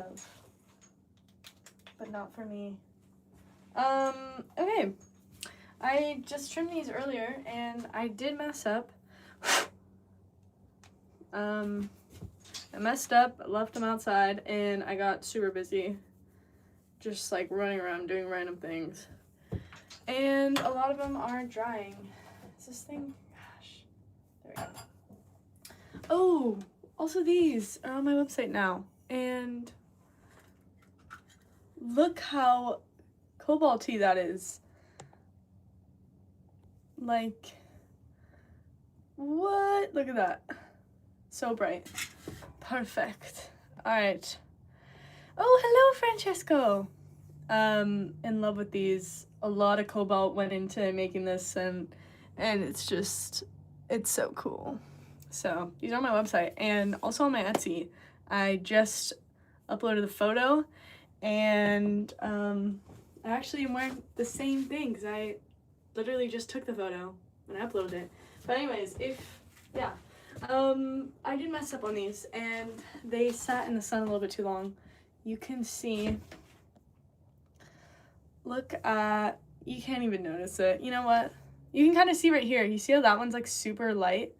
of. But not for me. Okay. I just trimmed these earlier, and I did mess up. I messed up, left them outside, and I got super busy. Just, like, running around doing random things. And a lot of them are drying. Is this thing? Gosh. There we go. Oh, also these are on my website now. And look how cobalty that is. Like, what? Look at that. So bright. Perfect. All right. Oh, hello, Francesco. In love with these. A lot of cobalt went into making this, and it's just, it's so cool. So these are on my website and also on my Etsy. I just uploaded the photo, and I actually am wearing the same thing because I literally just took the photo and I uploaded it. But anyways, I did mess up on these, and they sat in the sun a little bit too long. You can see, look at, you can't even notice it. You know what? You can kind of see right here. You see how that one's like super light?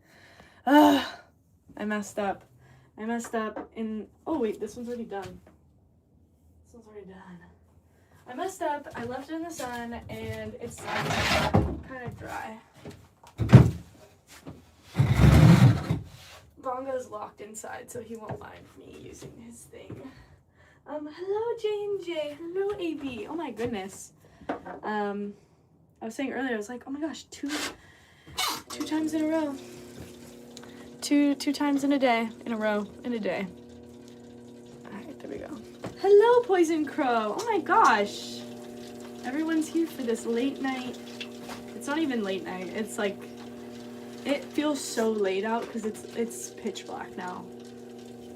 I messed up. I messed up in, oh wait, this one's already done. This one's already done. I messed up, I left it in the sun, and it's kind of dry. Bongo's locked inside, so he won't mind me using his thing. Hello J&J, hello AB, oh my goodness. I was saying earlier, I was like, oh my gosh, two times in a row. Two times in a day, in a day. Alright, there we go. Hello Poison Crow, oh my gosh. Everyone's here for this late night. It's not even late night, it's like, it feels so late out because it's pitch black now.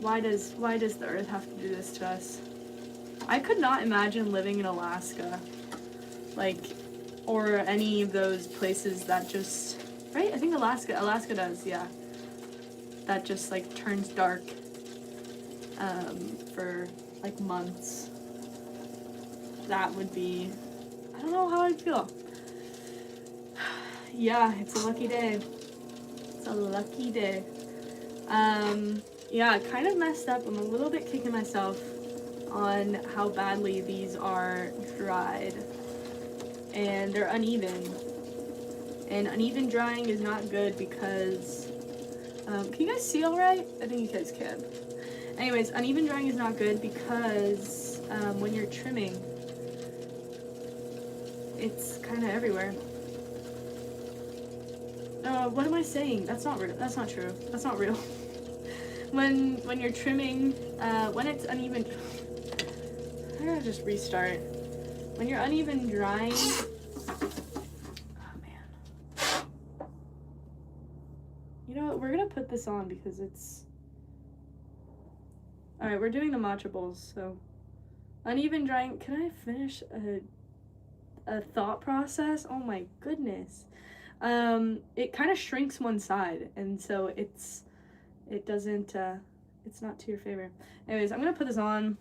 Why does the earth have to do this to us? I could not imagine living in Alaska, like, or any of those places that just, right? I think Alaska does, yeah. That just like turns dark for like months. That would be, I don't know how I'd feel. Yeah, it's a lucky day. It's a lucky day. Yeah, kind of messed up. I'm a little bit kicking myself on how badly these are dried. And they're uneven. And uneven drying is not good because, can you guys see all right? I think you guys can. Anyways, uneven drying is not good because when you're trimming, it's kind of everywhere. What am I saying? That's not real. That's not true. That's not real. When you're trimming, when it's uneven, I gotta just restart. When you're uneven drying, oh man. You know what? We're gonna put this on because it's. All right, we're doing the matcha bowls, so uneven drying. Can I finish a thought process? Oh my goodness. It kind of shrinks one side, and so it doesn't, it's not to your favor. Anyways, I'm gonna put this on.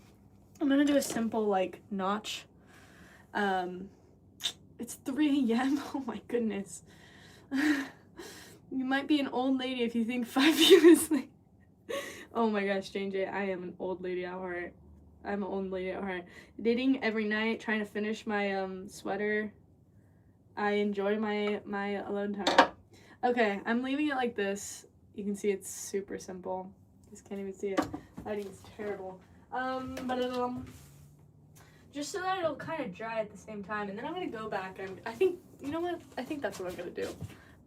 I'm gonna do a simple, like, notch. It's 3 a.m. Oh my goodness. You might be an old lady if you think 5 p.m. is late. Oh my gosh, JJ, I am an old lady at heart. I'm an old lady at heart. Knitting every night, trying to finish my, sweater. I enjoy my alone time. Okay, I'm leaving it like this. You can see it's super simple. Just can't even see it. Lighting is terrible. Just so that it'll kind of dry at the same time, and then I'm gonna go back and I think, you know what? I think that's what I'm gonna do.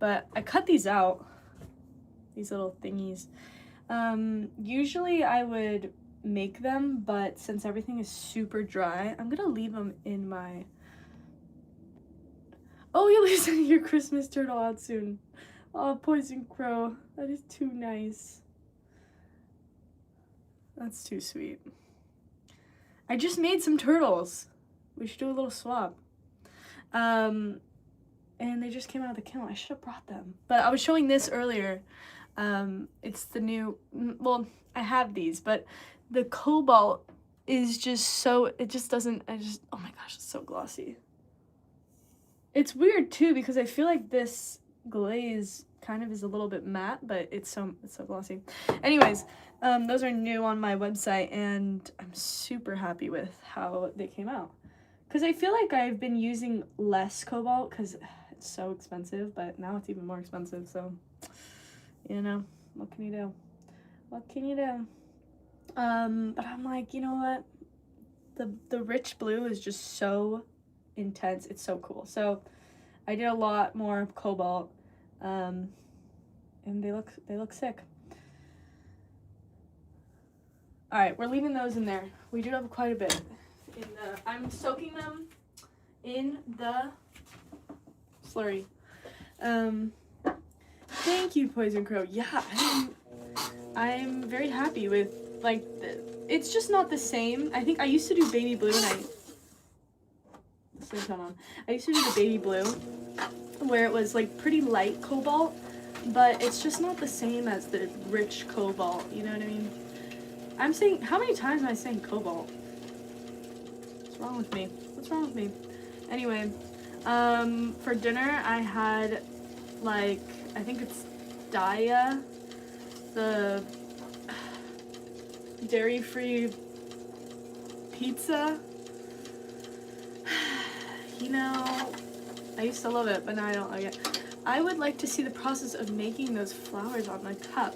But I cut these out, these little thingies. Usually I would make them, but since everything is super dry, I'm gonna leave them in my. Oh, you'll be sending your Christmas turtle out soon. Oh, Poison Crow, that is too nice. That's too sweet. I just made some turtles. We should do a little swap. And they just came out of the kiln. I should have brought them. But I was showing this earlier. It's the new, well, I have these, but the cobalt is just so, it just doesn't, oh my gosh, it's so glossy. It's weird too because I feel like this glaze kind of is a little bit matte, but it's so glossy. Anyways, those are new on my website, and I'm super happy with how they came out. Because I feel like I've been using less cobalt because it's so expensive, but now it's even more expensive, so, you know, what can you do? What can you do? But I'm like, you know what? The rich blue is just so intense. It's so cool. So I did a lot more cobalt, and they look sick. All right, we're leaving those in there. We do have quite a bit. I'm soaking them in the slurry. Thank you, Poison Crow. Yeah, I'm very happy with, like, it's just not the same. I think I used to do baby blue, and I used to do the baby blue where it was like pretty light cobalt, but it's just not the same as the rich cobalt, you know what I mean? I'm saying, how many times am I saying cobalt? What's wrong with me? What's wrong with me? Anyway, for dinner I had, like, I think it's Daya, the dairy-free pizza. You know, I used to love it, but now I don't like it. I would like to see the process of making those flowers on my cup.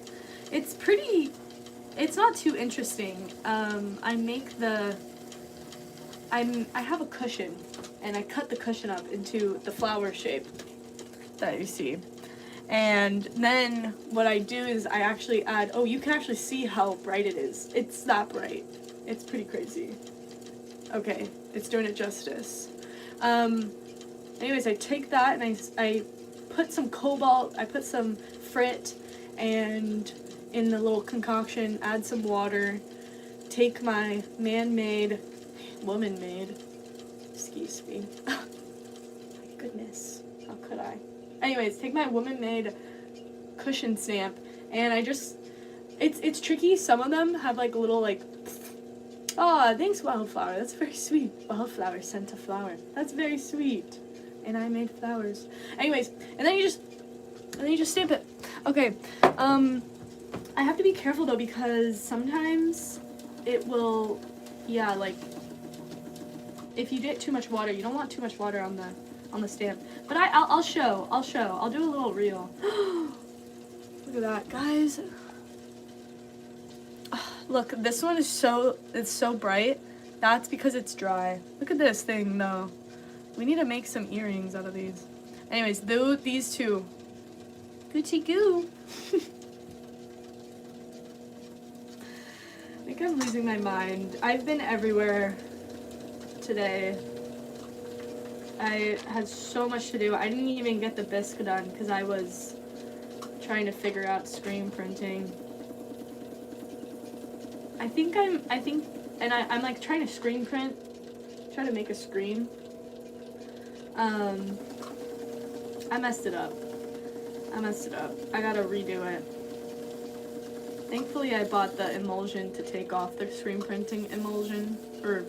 It's not too interesting. I have a cushion, and I cut the cushion up into the flower shape that you see. And then what I do is I actually add, oh, you can actually see how bright it is. It's that bright. It's pretty crazy. Okay, it's doing it justice. Anyways, I take that and I put some cobalt, I put some frit, and in the little concoction, add some water, take my woman-made, excuse me, my goodness, how could I? Anyways, take my woman-made cushion stamp, and I just, it's tricky. Some of them have like a little like, oh, thanks, Wildflower, that's very sweet. Wildflower sent a flower, that's very sweet. And I made flowers. Anyways, and then you just stamp it. Okay, I have to be careful though, because sometimes it will, yeah, like, if you get too much water, you don't want too much water on the stamp. But I'll show. I'll do a little reel. Look at that, guys. Look, this one is it's so bright. That's because it's dry. Look at this thing though. We need to make some earrings out of these. Anyways, these two. Gucci goo. I think I'm losing my mind. I've been everywhere today. I had so much to do. I didn't even get the bisque done because I was trying to figure out screen printing. I'm like trying to screen print, try to make a screen. I messed it up. I gotta redo it. Thankfully, I bought the emulsion to take off the screen printing emulsion. Or,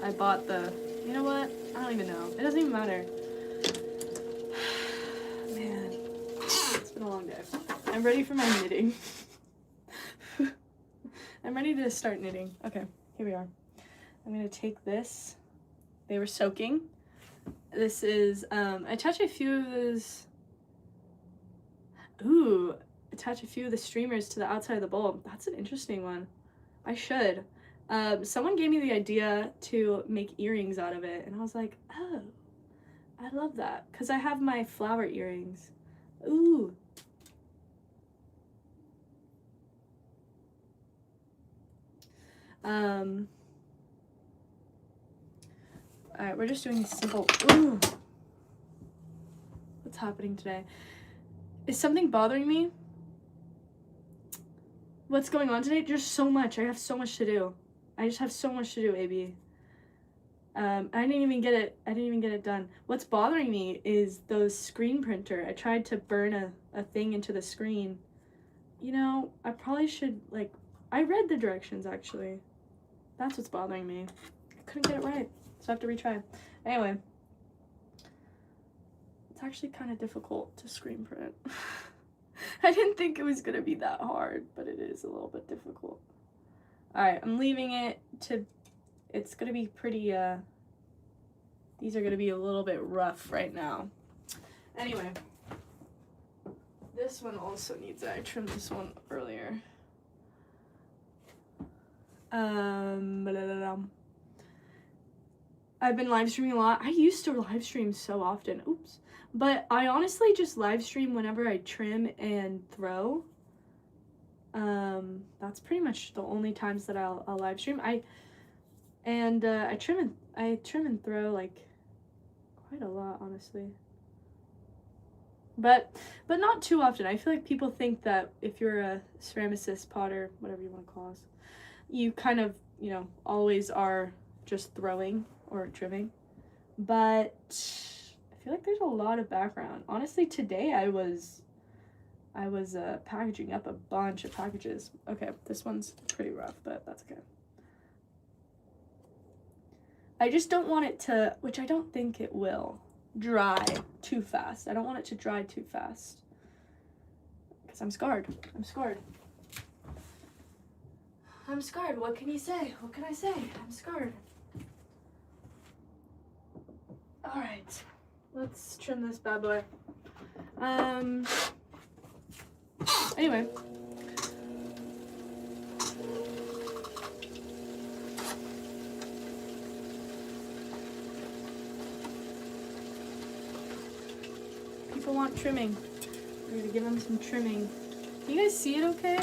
I bought the, you know what? I don't even know. It doesn't even matter. Man, it's been a long day. I'm ready for my knitting. I'm ready to start knitting. Okay, here we are. I'm gonna take this. They were soaking. This is, attach a few of the streamers to the outside of the bowl. That's an interesting one. I should. Someone gave me the idea to make earrings out of it, and I was like, oh, I love that, because I have my flower earrings. Ooh. Alright, we're just doing simple. Ooh. What's happening today? Is something bothering me? What's going on today? There's so much. I have so much to do. I just have so much to do, AB. I didn't even get it done. What's bothering me is those screen printer. I tried to burn a thing into the screen. You know, I probably should, like, I read the directions actually. That's what's bothering me. I couldn't get it right, so I have to retry. Anyway. It's actually kind of difficult to screen print. I didn't think it was going to be that hard, but it is a little bit difficult. Alright, I'm leaving it to... It's going to be pretty, these are going to be a little bit rough right now. Anyway. This one also needs it. I trimmed this one earlier. I've been live streaming a lot. I used to live stream so often. Oops. But I honestly just live stream whenever I trim and throw. That's pretty much the only times that I'll live stream. I trim and throw like quite a lot, honestly. But not too often. I feel like people think that if you're a ceramicist, potter, whatever you want to call us, you kind of, you know, always are just throwing or trimming. But I feel like there's a lot of background. Honestly, today I was packaging up a bunch of packages. Okay, this one's pretty rough, but that's okay. I just don't want it to, which I don't think it will, dry too fast. I don't want it to dry too fast because I'm scarred. I'm scarred. I'm scarred. What can you say? What can I say? I'm scarred. All right, let's trim this bad boy. Anyway. People want trimming. We're gonna give them some trimming. Can you guys see it okay?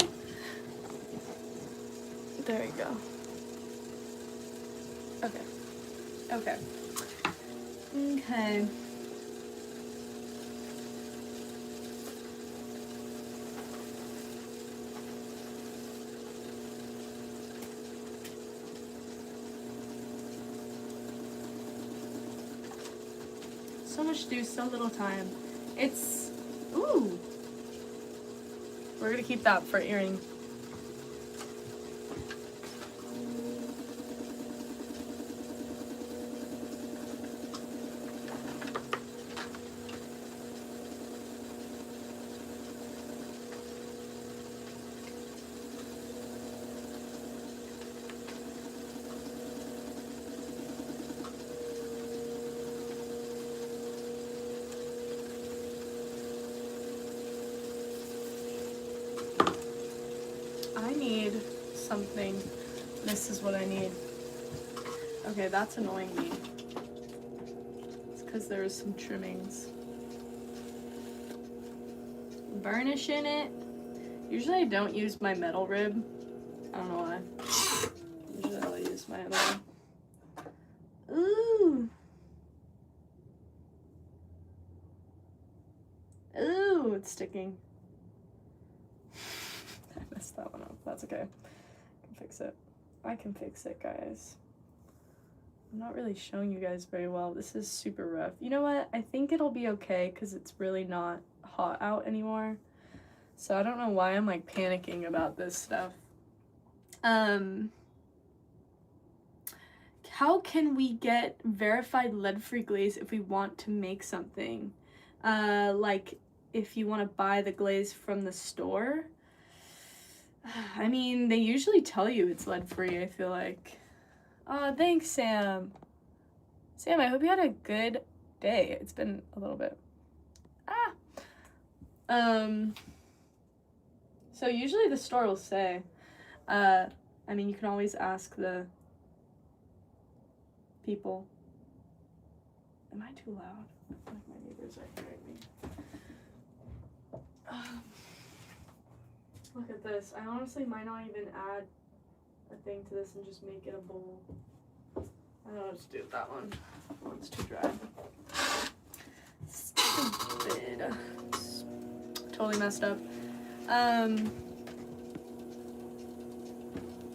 There you go. Okay. Okay. Okay. So much to do, so little time. It's, ooh. We're gonna keep that for earring. Something. This is what I need. Okay, that's annoying me. It's because there was some trimmings. Burnish in it. Usually I don't use my metal rib. I don't know why. Usually I'll use my other one. Ooh. Ooh, it's sticking. I messed that one up. That's okay. Fix it. I can fix it, guys. I'm not really showing you guys very well. This is super rough. You know what? I think it'll be okay because it's really not hot out anymore. So I don't know why I'm like panicking about this stuff. How can we get verified lead-free glaze if we want to make something? Like if you want to buy the glaze from the store? I mean, they usually tell you it's lead-free, I feel like. Oh, thanks, Sam. Sam, I hope you had a good day. It's been a little bit. So usually the store will say, I mean, you can always ask the people. Am I too loud? I feel like my neighbors are hearing me. Look at this. I honestly might not even add a thing to this and just make it a bowl. I don't know what to do with that one. That one's too dry. Stupid. Totally messed up. There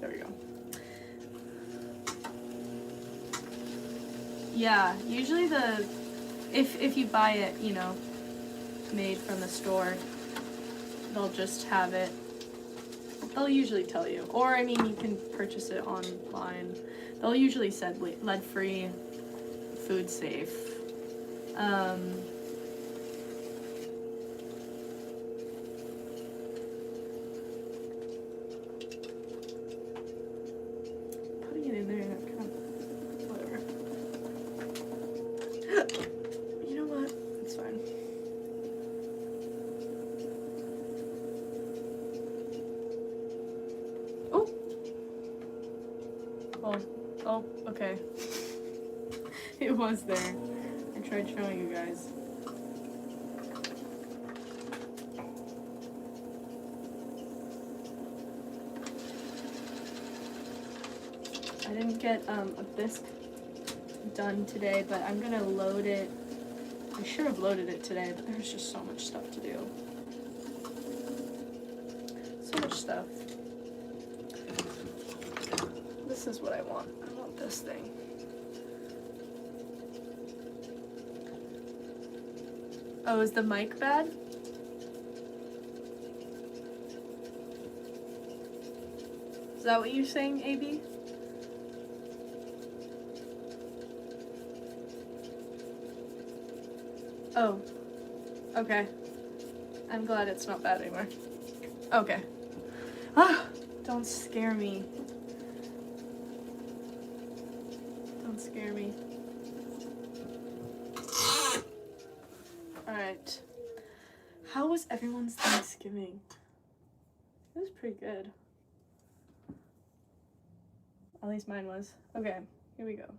we go. Yeah, usually if you buy it, you know, made from the store, they'll just have it they'll usually tell you. Or, I mean, you can purchase it online. They'll usually say lead-free, food safe. Putting it in there, kind of, whatever. You know what? It's fine. Oh! Well, oh, okay. It was there. I tried showing you guys. I didn't get a bisque done today, but I'm gonna load it. I should have loaded it today, but there's just so much stuff to do. So much stuff. This is what I want. I want this thing. Oh, is the mic bad? Is that what you're saying, AB? Oh, okay. I'm glad it's not bad anymore. Okay. Ah, don't scare me. Don't scare me. Alright. How was everyone's Thanksgiving? It was pretty good. At least mine was. Okay, here we go.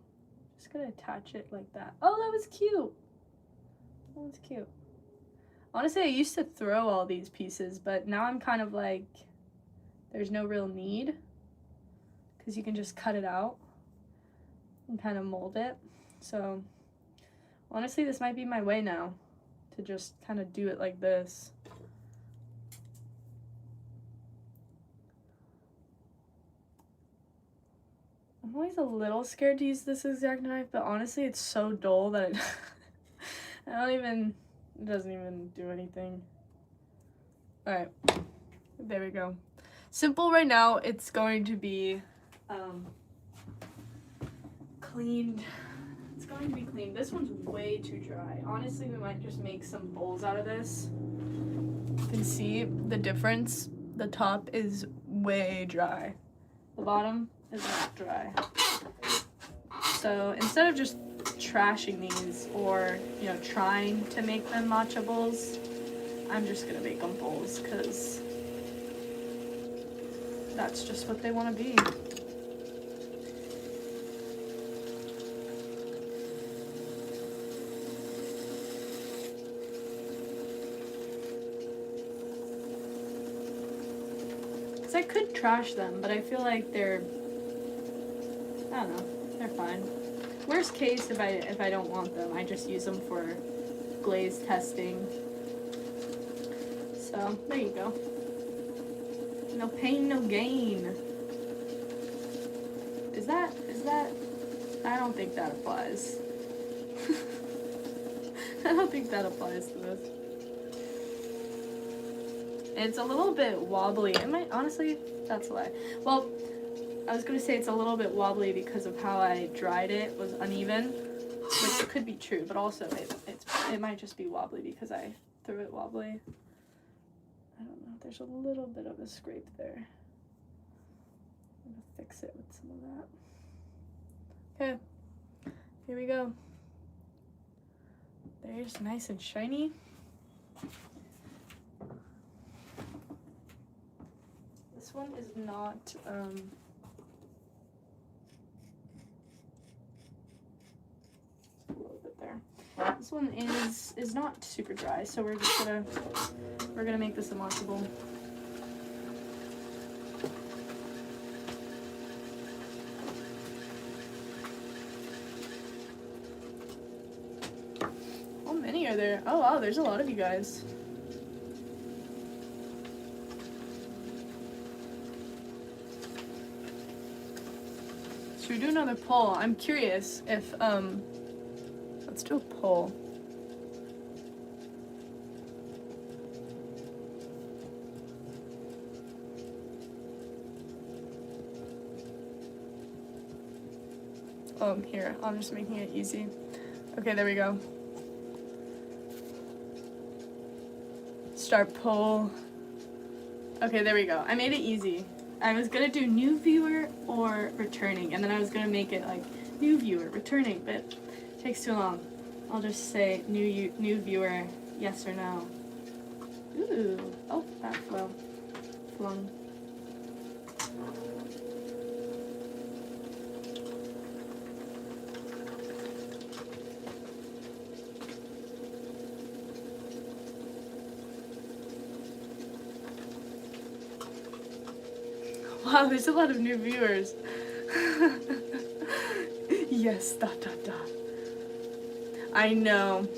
Just gonna attach it like that. Oh, that was cute. That was cute. Honestly, I used to throw all these pieces, but now I'm kind of like, there's no real need, because you can just cut it out and kind of mold it. So honestly, this might be my way now, to just kind of do it like this. I'm always a little scared to use this exact knife, but honestly, it's so dull that it it doesn't even do anything. Alright, there we go. Simple right now, it's going to be cleaned. It's going to be cleaned. This one's way too dry. Honestly, we might just make some bowls out of this. You can see the difference. The top is way dry. The bottom is not dry. So instead of just trashing these or, you know, trying to make them matcha bowls, I'm just gonna make them bowls because that's just what they want to be. Because I could trash them, but I feel like they're, I don't know, they're fine. Worst case, if I don't want them, I just use them for glaze testing. So there you go. No pain, no gain. Is that? I don't think that applies. I don't think that applies to this. It's a little bit wobbly. It might, honestly, that's a lie. Well, I was gonna say it's a little bit wobbly because of how I dried it was uneven, which could be true, but also it might just be wobbly because I threw it wobbly. I don't know, there's a little bit of a scrape there. I'm gonna fix it with some of that. Okay, here we go. There's nice and shiny. This one is not, a little bit there. This one is not super dry, so we're gonna make this a matcha bowl. How many are there? Oh wow, there's a lot of you guys. Should we do another poll? I'm curious if, let's do a poll. Oh, here, I'm just making it easy. Okay, there we go. Start poll. Okay, there we go. I made it easy. I was gonna do new viewer or returning, and then I was gonna make it like new viewer, returning, but it takes too long. I'll just say new viewer, yes or no. Ooh, oh, that flung. Wow, there's a lot of new viewers. Yes, ... I know.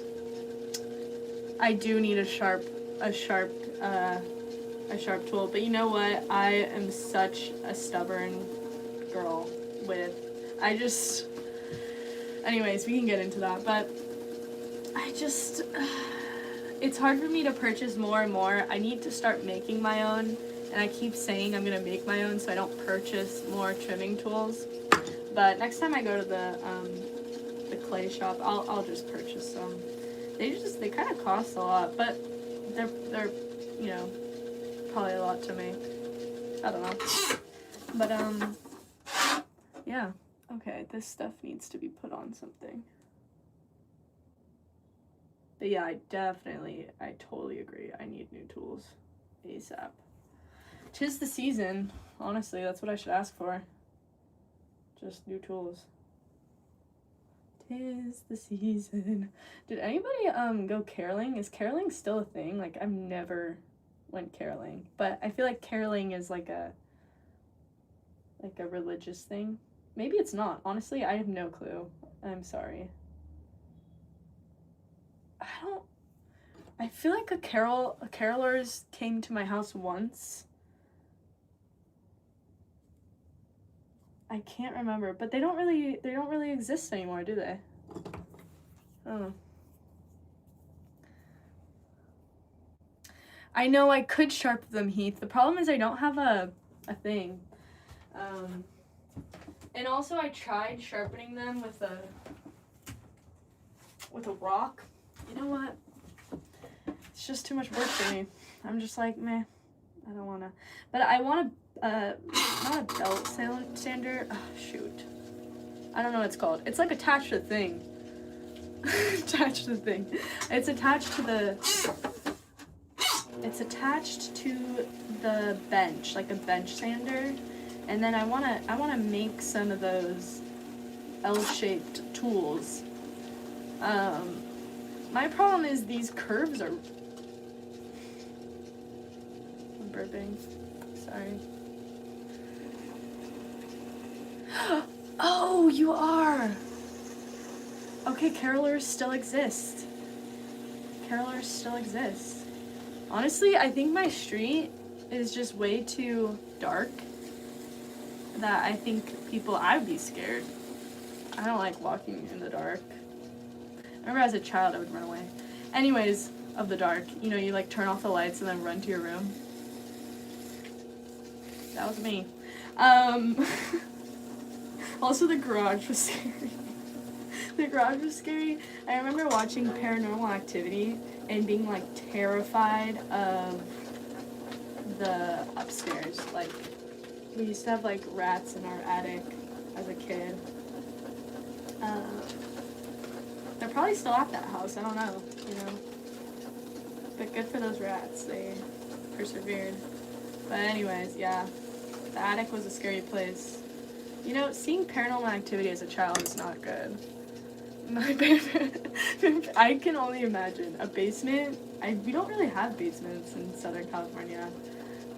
I do need a sharp tool, but you know what? I am such a stubborn girl anyways, we can get into that, but it's hard for me to purchase more and more. I need to start making my own, and I keep saying I'm gonna make my own so I don't purchase more trimming tools. But next time I go to the clay shop, I'll just purchase some. They kind of cost a lot, but they're you know, probably a lot to make. I don't know. But yeah. Okay, this stuff needs to be put on something. But yeah, I totally agree. I need new tools ASAP. 'Tis the season. Honestly, that's what I should ask for. Just new tools. 'Tis the season. Did anybody go caroling? Is caroling still a thing? Like, I've never went caroling, but I feel like caroling is like a religious thing. Maybe it's not. Honestly, I have no clue. I'm sorry. I feel like carolers came to my house once. I can't remember, but they don't really exist anymore, do they? Oh. I know I could sharpen them, Heath. The problem is I don't have a thing. And also I tried sharpening them with a rock. You know what? It's just too much work for me. I'm just like, meh. I don't wanna. But I want not a belt sander. Oh, shoot. I don't know what it's called. It's like attached to the thing. Attached to the thing. It's attached to the bench, like a bench sander. And then I wanna make some of those L-shaped tools. My problem is these curves are. I'm burping. Sorry. Oh, you are! Okay, carolers still exist. Honestly, I think my street is just way too dark that I think I would be scared. I don't like walking in the dark. I remember as a child I would run away. Anyways, of the dark. You know, you like turn off the lights and then run to your room. That was me. Also, the garage was scary. The garage was scary. I remember watching Paranormal Activity and being like terrified of the upstairs. Like, we used to have like rats in our attic as a kid. They're probably still at that house. I don't know, you know. But good for those rats. They persevered. But anyways, yeah. The attic was a scary place. You know, seeing Paranormal Activity as a child is not good. I can only imagine. A basement. We don't really have basements in Southern California.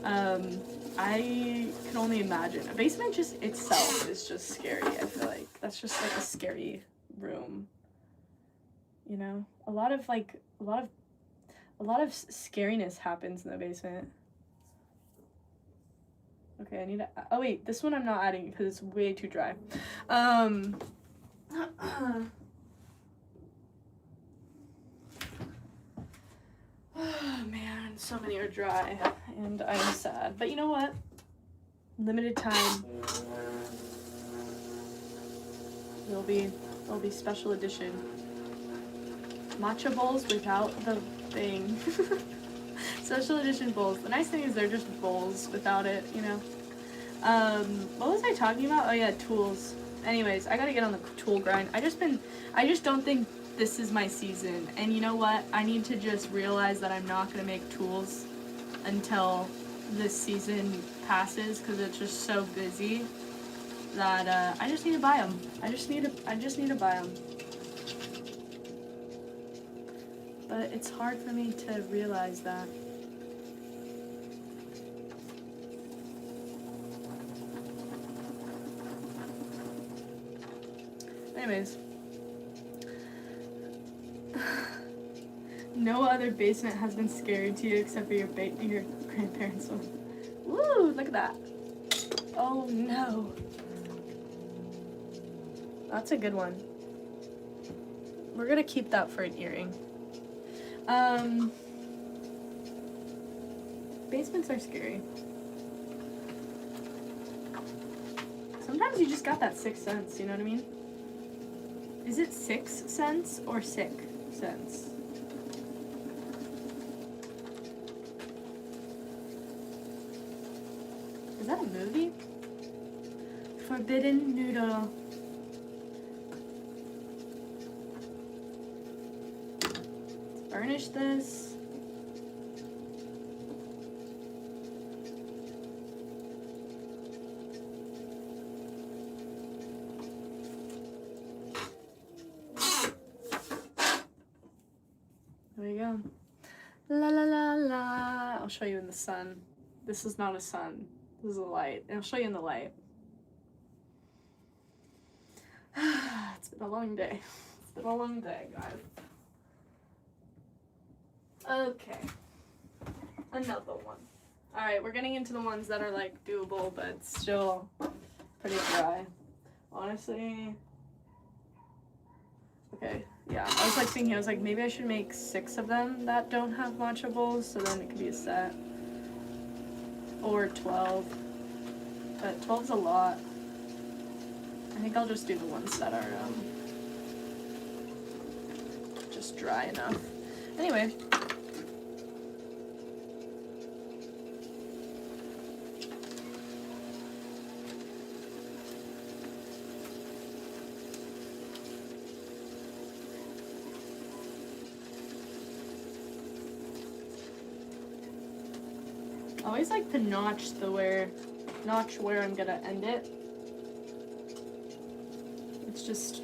I can only imagine. A basement just itself is just scary. I feel like that's just like a scary room. You know, a lot of scariness happens in the basement. Okay, I need to. Oh wait, this one I'm not adding because it's way too dry. Oh man, so many are dry, and I'm sad. But you know what? Limited time. They'll be special edition. Matcha bowls without the thing. Special edition bowls. The nice thing is they're just bowls without it, you know. What was I talking about? Oh yeah, tools. Anyways, I gotta get on the tool grind. I just don't think this is my season. And you know what? I need to just realize that I'm not gonna make tools until this season passes, because it's just so busy that I just need to buy them. I just need to buy them. But it's hard for me to realize that. Anyways. No other basement has been scary to you except for your grandparents' one. Woo, look at that. Oh no. That's a good one. We're gonna keep that for an earring. Basements are scary. Sometimes you just got that sixth sense, you know what I mean? Is it sixth sense or sick sense? Is that a movie? Forbidden Noodle. Let's burnish this. There we go. La la la la. I'll show you in the sun. This is not a sun. This is a light. And I'll show you in the light. It's been a long day. It's been a long day, guys. Okay. Another one. Alright, we're getting into the ones that are like doable, but still pretty dry. Honestly. Okay, yeah. I was like thinking, I was like, maybe I should make 6 of them that don't have matcha bowls, so then it could be a set. Or 12. But 12's a lot. I think I'll just do the ones that are just dry enough. Anyway. I always like to notch where I'm gonna end it. It's just,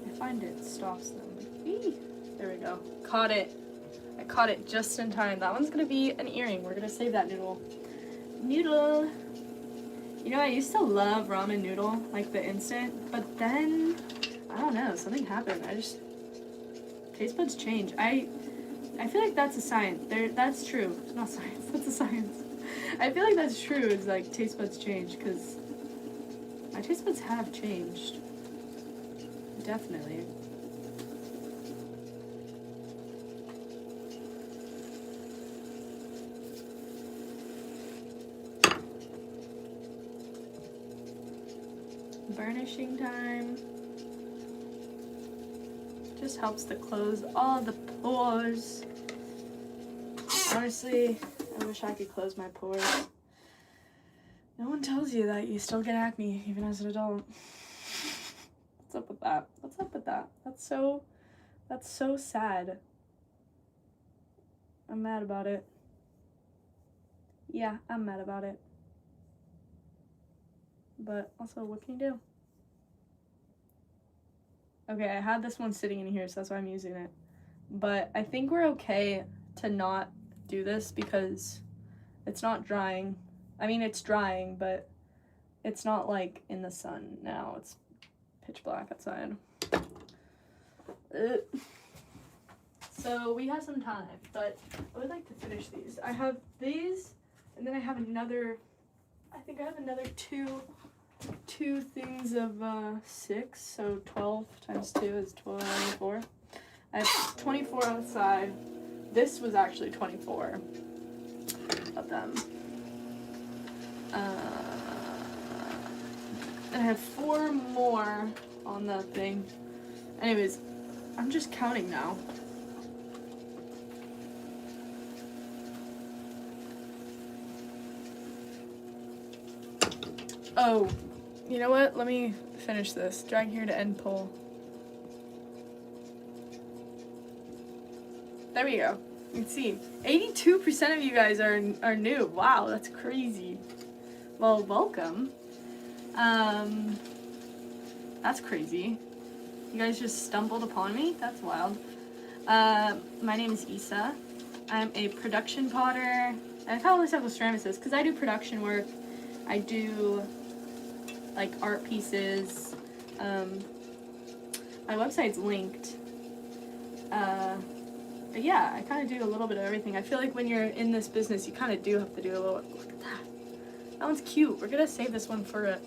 I find it stops them. Eee. There we go. Caught it. I caught it just in time. That one's gonna be an earring. We're gonna save that noodle. Noodle. You know, I used to love ramen noodle, like the instant, but then, I don't know, something happened. Taste buds change. I feel like that's a science. That's true. It's not science. That's a science. I feel like that's true. It's like taste buds change, because my taste buds have changed. Definitely. Burnishing time. Just helps to close all the pores. Honestly, I wish I could close my pores. No one tells you that you still get acne even as an adult. What's up with that? What's up with that? That's so sad. I'm mad about it. Yeah, I'm mad about it. But also, what can you do? Okay, I had this one sitting in here, so that's why I'm using it. But I think we're okay to not do this because it's not drying. I mean, it's drying, but it's not like in the sun now. It's pitch black outside. So we have some time, but I would like to finish these. I have these, and then I have another, I think I have another two things of 6, so 12 times 2 is 24. I have 24 outside. This was actually 24 of them. And I have 4 more on that thing. Anyways, I'm just counting now. Oh, you know what? Let me finish this. Drag here to end poll. There we go. You can see 82% of you guys are new. Wow, that's crazy. Well, welcome. That's crazy. You guys just stumbled upon me? That's wild. My name is Isa. I'm a production potter. I call myself a ceramicist because I do production work. I do like art pieces. My website's linked. But yeah, I kind of do a little bit of everything. I feel like when you're in this business, you kind of do have to do a little. Look at that. That one's cute. We're gonna save this one for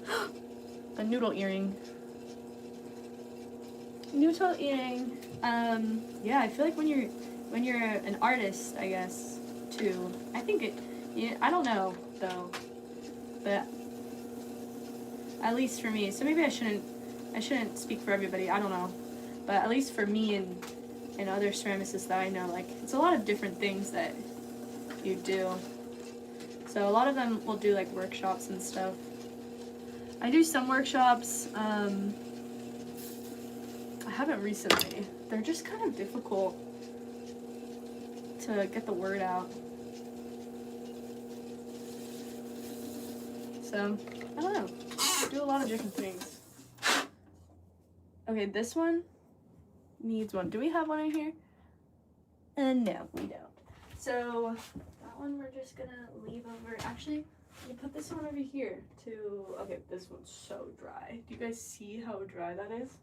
a noodle earring. Noodle earring. Yeah, I feel like when you're an artist, I guess, too. I think it. Yeah, I don't know though, but at least for me. So maybe I shouldn't speak for everybody. I don't know, but at least for me and other ceramicists that I know, like, it's a lot of different things that you do. So a lot of them will do like workshops and stuff. I do some workshops. I haven't recently. They're just kind of difficult to get the word out. So, I don't know. I do a lot of different things. Okay, this one needs one. Do we have one in here? No, we don't. So, that one we're just gonna leave over. Actually, we put this one over here to, okay, this one's so dry. Do you guys see how dry that is?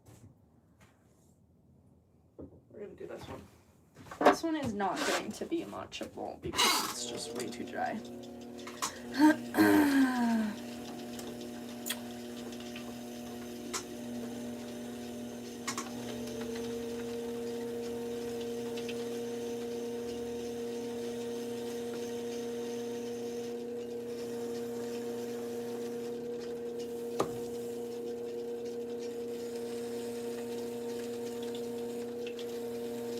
We're gonna do this one. This one is not going to be a matcha bowl because it's just way too dry.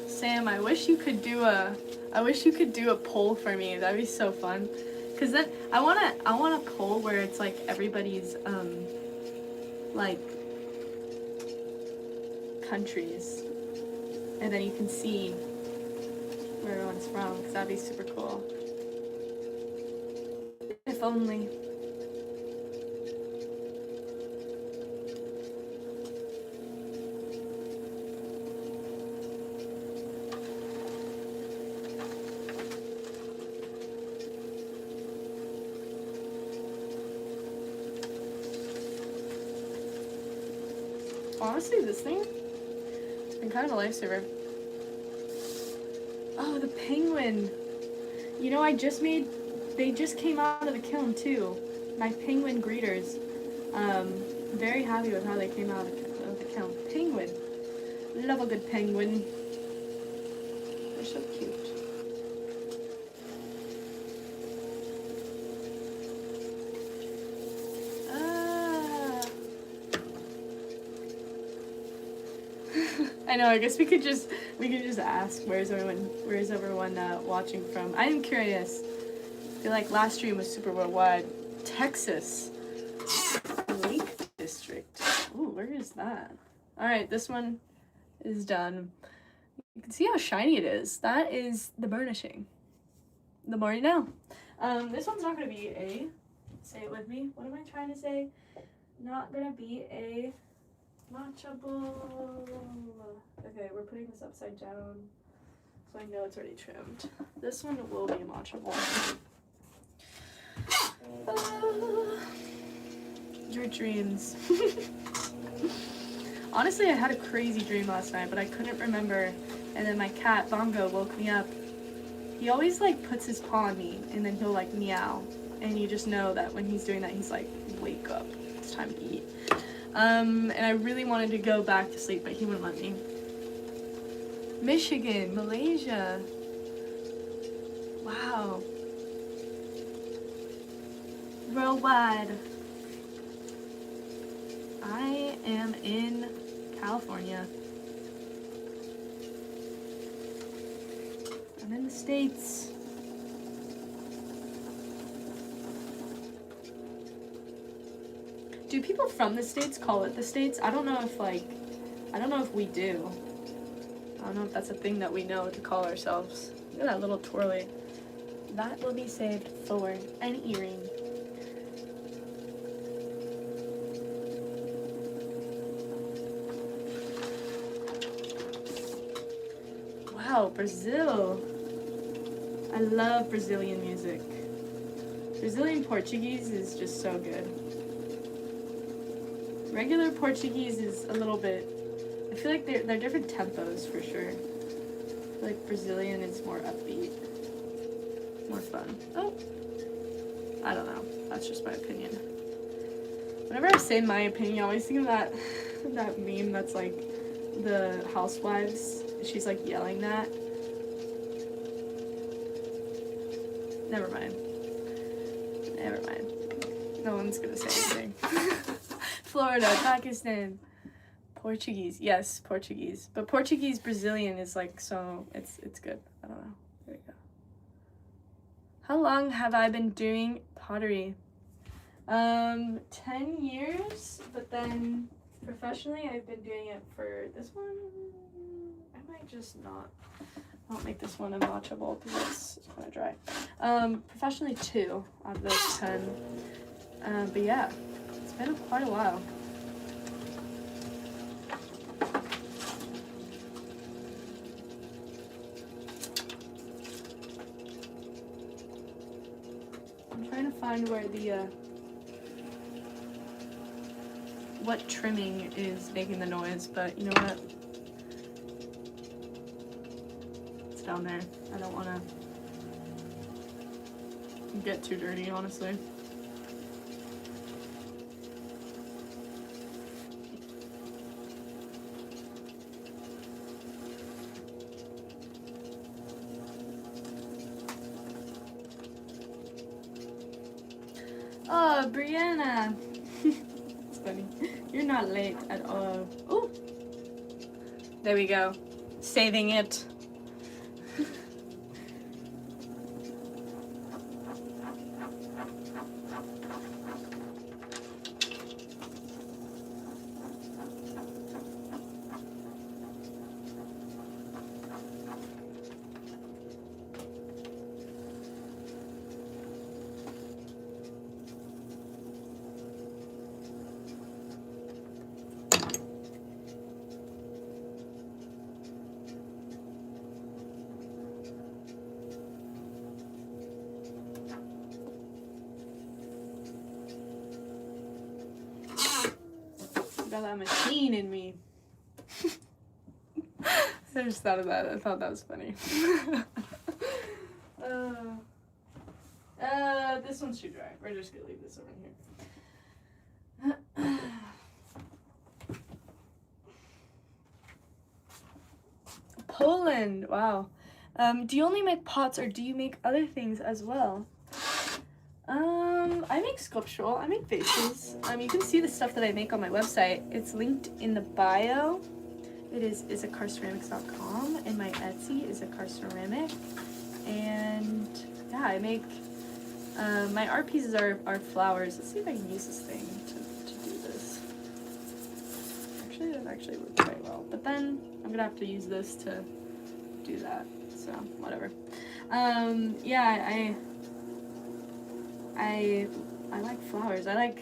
Sam, I wish you could do a poll for me. That'd be so fun. Cause then I want a poll where it's like everybody's like countries, and then you can see where everyone's from. Cause that'd be super cool. If only. Honestly, this thing, it's been kind of a lifesaver. Oh, the penguin. You know, they just came out of the kiln too. My penguin greeters. Very happy with how they came out of the kiln. Penguin. Love a good penguin. They're so cute. I know. I guess we could just ask where's everyone watching from. I am curious. I feel like last stream was super worldwide. Texas, Lake District. Ooh, where is that? All right, this one is done. You can see how shiny it is. That is the burnishing. The more you know. This one's not gonna be a. Say it with me. What am I trying to say? Not gonna be a matcha bowl. Okay, we're putting this upside down so I know it's already trimmed. This one will be a matcha bowl. Your dreams. Honestly, I had a crazy dream last night, but I couldn't remember. And then my cat, Bongo, woke me up. He always like puts his paw on me and then he'll like meow. And you just know that when he's doing that, he's like, wake up, it's time to eat. And I really wanted to go back to sleep, but he wouldn't let me. Michigan, Malaysia. Wow. Worldwide. I am in California. I'm in the States. Do people from the States call it the States? I don't know if we do. I don't know if that's a thing that we know to call ourselves. Look at that little twirly. That will be saved for an earring. Wow, Brazil. I love Brazilian music. Brazilian Portuguese is just so good. Regular Portuguese is a little bit, I feel like they're different tempos for sure. I feel like Brazilian is more upbeat, more fun. Oh, I don't know. That's just my opinion. Whenever I say my opinion, I always think of that meme that's like the housewives. She's like yelling that. Never mind. No one's gonna say anything. Florida, Pakistan, Portuguese. Yes, Portuguese. But Portuguese Brazilian is like so it's good. I don't know. There we go. How long have I been doing pottery? 10 years, but then professionally I've been doing it for this one. I might just not make this one a matcha bowl because it's kind of dry. Professionally 2 out of those 10. But yeah, it's been quite a while. I'm trying to find where the what trimming is making the noise, but you know what? It's down there. I don't want to get too dirty, honestly. Oh, Brianna. It's funny. You're not late at all. Oh, there we go. Saving it. Got that machine in me. I just thought of that. I thought that was funny. This one's too dry. We're just gonna leave this over here. Poland. Wow. Do you only make pots or do you make other things as well? I make sculptural. I make vases. You can see the stuff that I make on my website. It's linked in the bio. It is isacarrceramics.com, and my Etsy is isacarrceramic. And yeah, I make my art pieces are flowers. Let's see if I can use this thing to do this. Actually, that actually works quite well. But then I'm gonna have to use this to do that. So whatever. Yeah, I like flowers. I like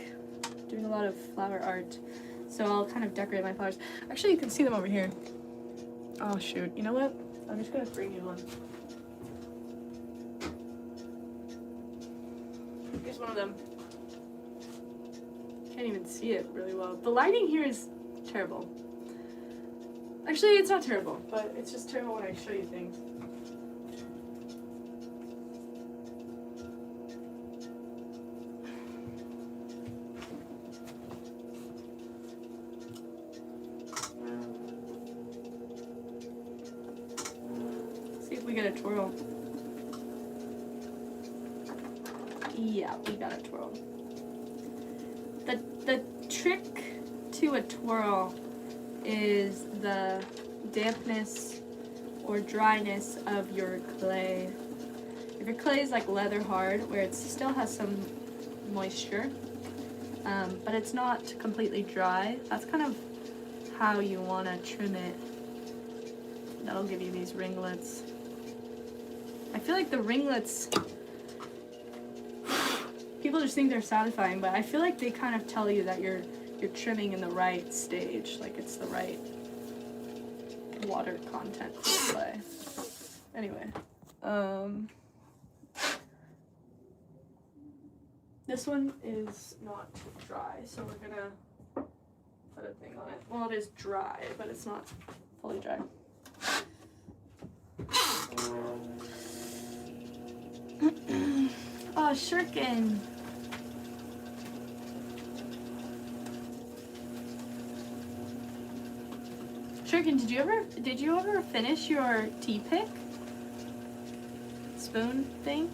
doing a lot of flower art. So I'll kind of decorate my flowers. Actually, you can see them over here. Oh shoot, you know what? I'm just gonna bring you one. Here's one of them. Can't even see it really well. The lighting here is terrible. Actually, it's not terrible, but it's just terrible when I show you things. Get a twirl. Yeah, we got a twirl. The trick to a twirl is the dampness or dryness of your clay. If your clay is like leather hard, where it still has some moisture, but it's not completely dry, that's kind of how you want to trim it. That'll give you these ringlets. I feel like the ringlets, people just think they're satisfying, but I feel like they kind of tell you that you're trimming in the right stage, like it's the right water content for the clay. Anyway, this one is not dry, so we're gonna put a thing on it. Well, it is dry, but it's not fully dry. Oh, shuriken. Shuriken, did you ever finish your tea pick? Spoon thing?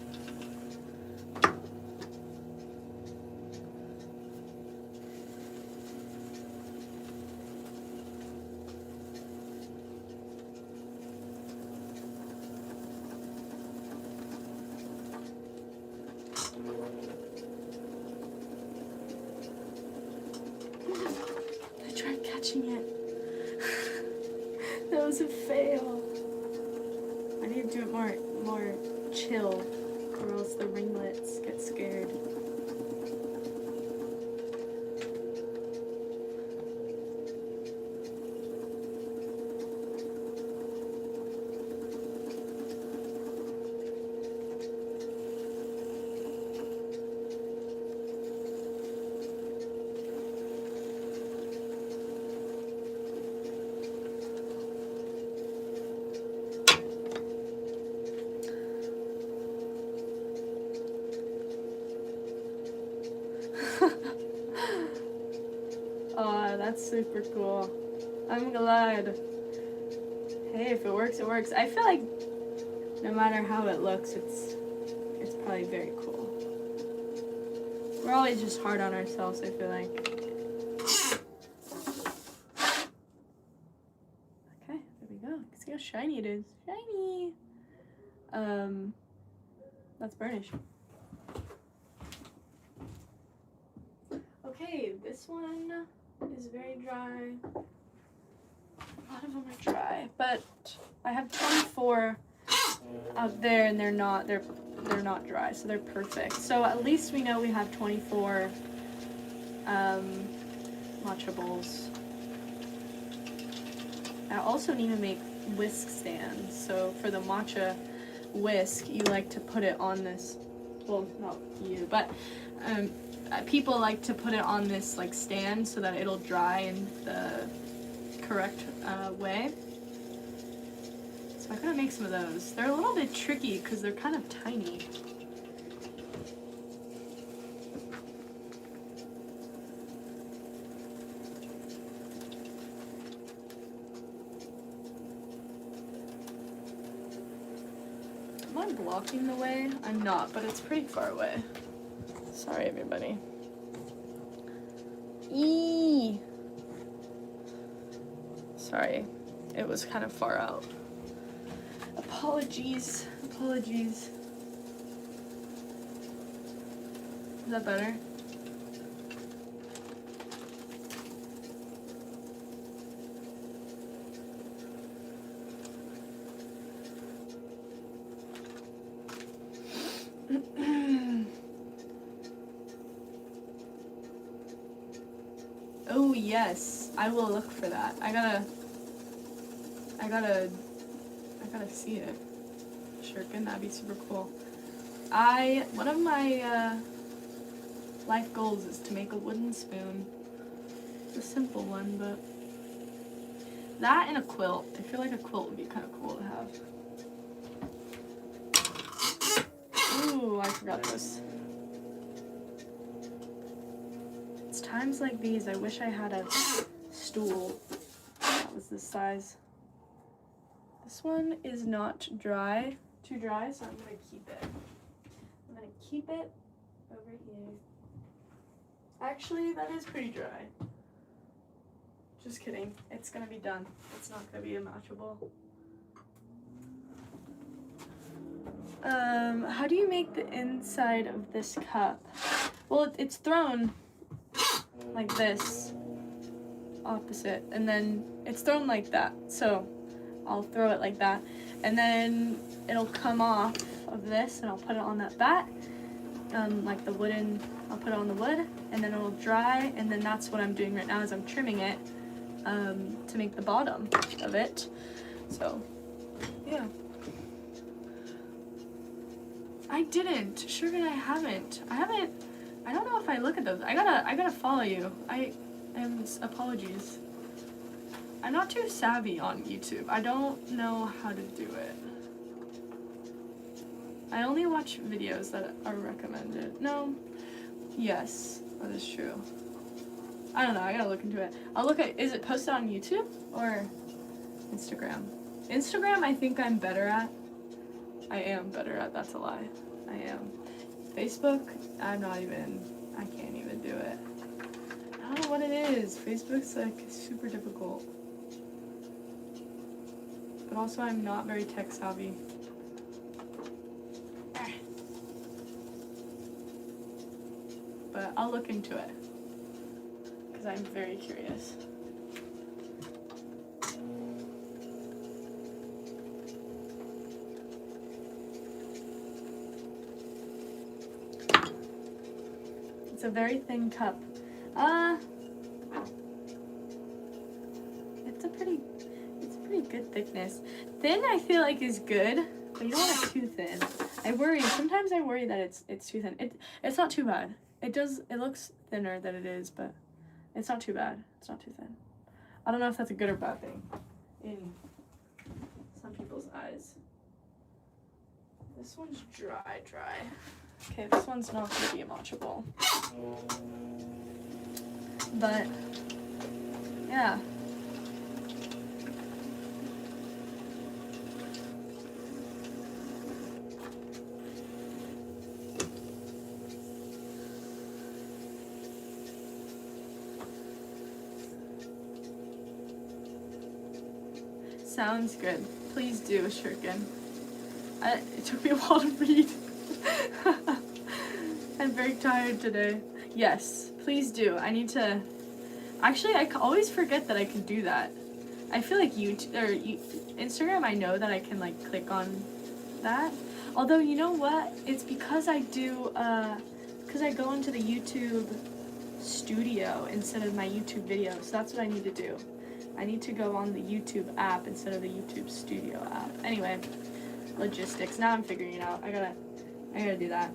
I tried catching it. That was a fail. I need to do it more chill, or else the ringlets get scared. Oh, that's super cool. I'm glad. Hey, if it works, it works. I feel like no matter how it looks, it's probably very cool. We're always just hard on ourselves, I feel like. Okay, there we go. See how shiny it is. Shiny! Let's burnish. Okay, this one is very dry. A lot of them are dry, but I have 24 out there, and they're not dry, so they're perfect. So at least we know we have 24 matcha bowls. I also need to make whisk stands. So for the matcha whisk, you like to put it on this. Well, not you, but people like to put it on this like stand so that it'll dry in the correct way. So I'm gonna make some of those. They're a little bit tricky because they're kind of tiny. Am I blocking the way? I'm not, but it's pretty far away. Sorry, everybody. Eee! Sorry, it was kind of far out. Apologies. Apologies. Is that better? Oh yes, I will look for that. I gotta see it. Shuriken, that'd be super cool. One of my life goals is to make a wooden spoon. It's a simple one, but that and a quilt. I feel like a quilt would be kind of cool to have. Ooh, I forgot it was. It's times like these, I wish I had a stool that was this size. This one is not dry, too dry, so I'm gonna keep it. I'm gonna keep it over here. Actually, that is pretty dry. Just kidding. It's gonna be done. It's not gonna be a matchable. How do you make the inside of this cup? Well, it's thrown like this, opposite, and then it's thrown like that. So I'll throw it like that, and then it'll come off of this, and I'll put it on that bat, like the wooden, I'll put it on the wood, and then it'll dry, and then that's what I'm doing right now is I'm trimming it to make the bottom of it. So, yeah. I didn't. Sugar, I haven't. I don't know if I look at those. I gotta follow you. Apologies. I'm not too savvy on YouTube. I don't know how to do it. I only watch videos that are recommended. No. Yes, that is true. I don't know. I gotta look into it. I'll look at, is it posted on YouTube or Instagram? Instagram, I think I'm better at. I am better at, that's a lie. I am. Facebook, I can't even do it. I don't know what it is. Facebook's like super difficult. But also I'm not very tech savvy. But I'll look into it. Because I'm very curious. It's a very thin cup. It's a pretty good thickness. Thin I feel like is good, but you don't want it too thin. Sometimes I worry that it's too thin. It's not too bad. It looks thinner than it is, but it's not too bad. It's not too thin. I don't know if that's a good or bad thing in some people's eyes. This one's dry. Okay, this one's not gonna be a matchable. But yeah. Sounds good. Please do, Shuriken. It took me a while to read. I'm very tired today. Yes, please do. I need to... Actually, I always forget that I can do that. I feel like Instagram, I know that I can, like, click on that. Although, you know what? It's because I do, because I go into the YouTube studio instead of my YouTube videos. So that's what I need to do. I need to go on the YouTube app instead of the YouTube studio app. Anyway, logistics. Now I'm figuring it out. I gotta do that.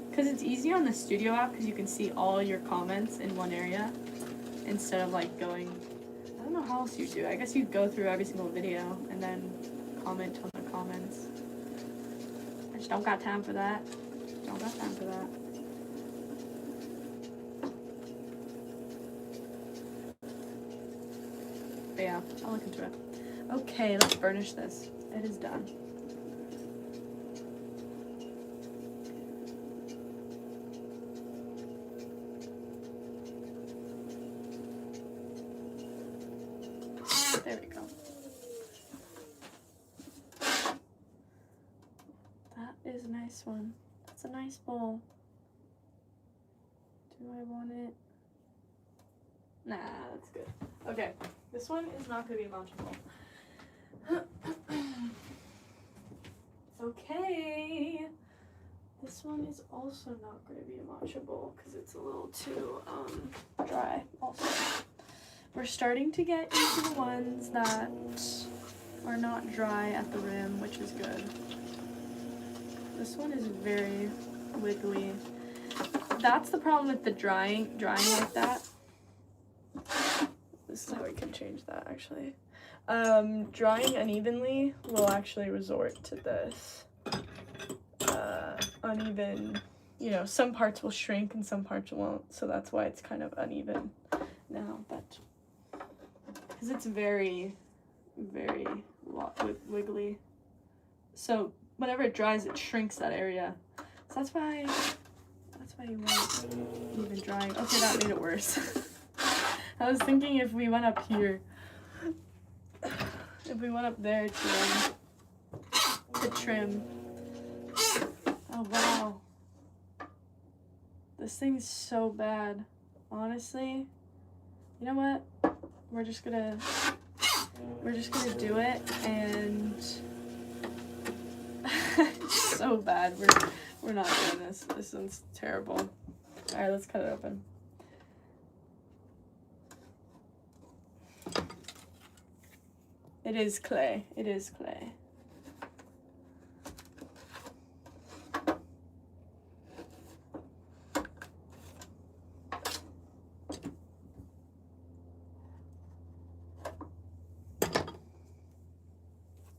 Because it's easier on the studio app because you can see all your comments in one area instead of like going, I don't know how else you do. I guess you go through every single video and then comment on the comments. I just don't got time for that. Don't got time for that. But yeah, I'll look into it. Okay, let's burnish this. It is done. There we go. That is a nice one. That's a nice bowl. Do I want it? Nah, that's good. Okay, this one is not going to be matchable. Okay. This one is also not going to be matchable because it's a little too dry also. We're starting to get into the ones that are not dry at the rim, which is good. This one is very wiggly. That's the problem with the drying like that. This is how we can change that, actually. Drying unevenly will actually resort to this uneven, you know, some parts will shrink and some parts won't, so that's why it's kind of uneven now, but because it's very, very wiggly. So whenever it dries, it shrinks that area. So that's why you want even drying. Okay, that made it worse. I was thinking if we went up here, if we went up there to trim. Oh wow, this thing's so bad. Honestly, you know what? We're just gonna do it, and it's so bad. We're not doing this. This one's terrible. All right, let's cut it open. It is clay. It is clay.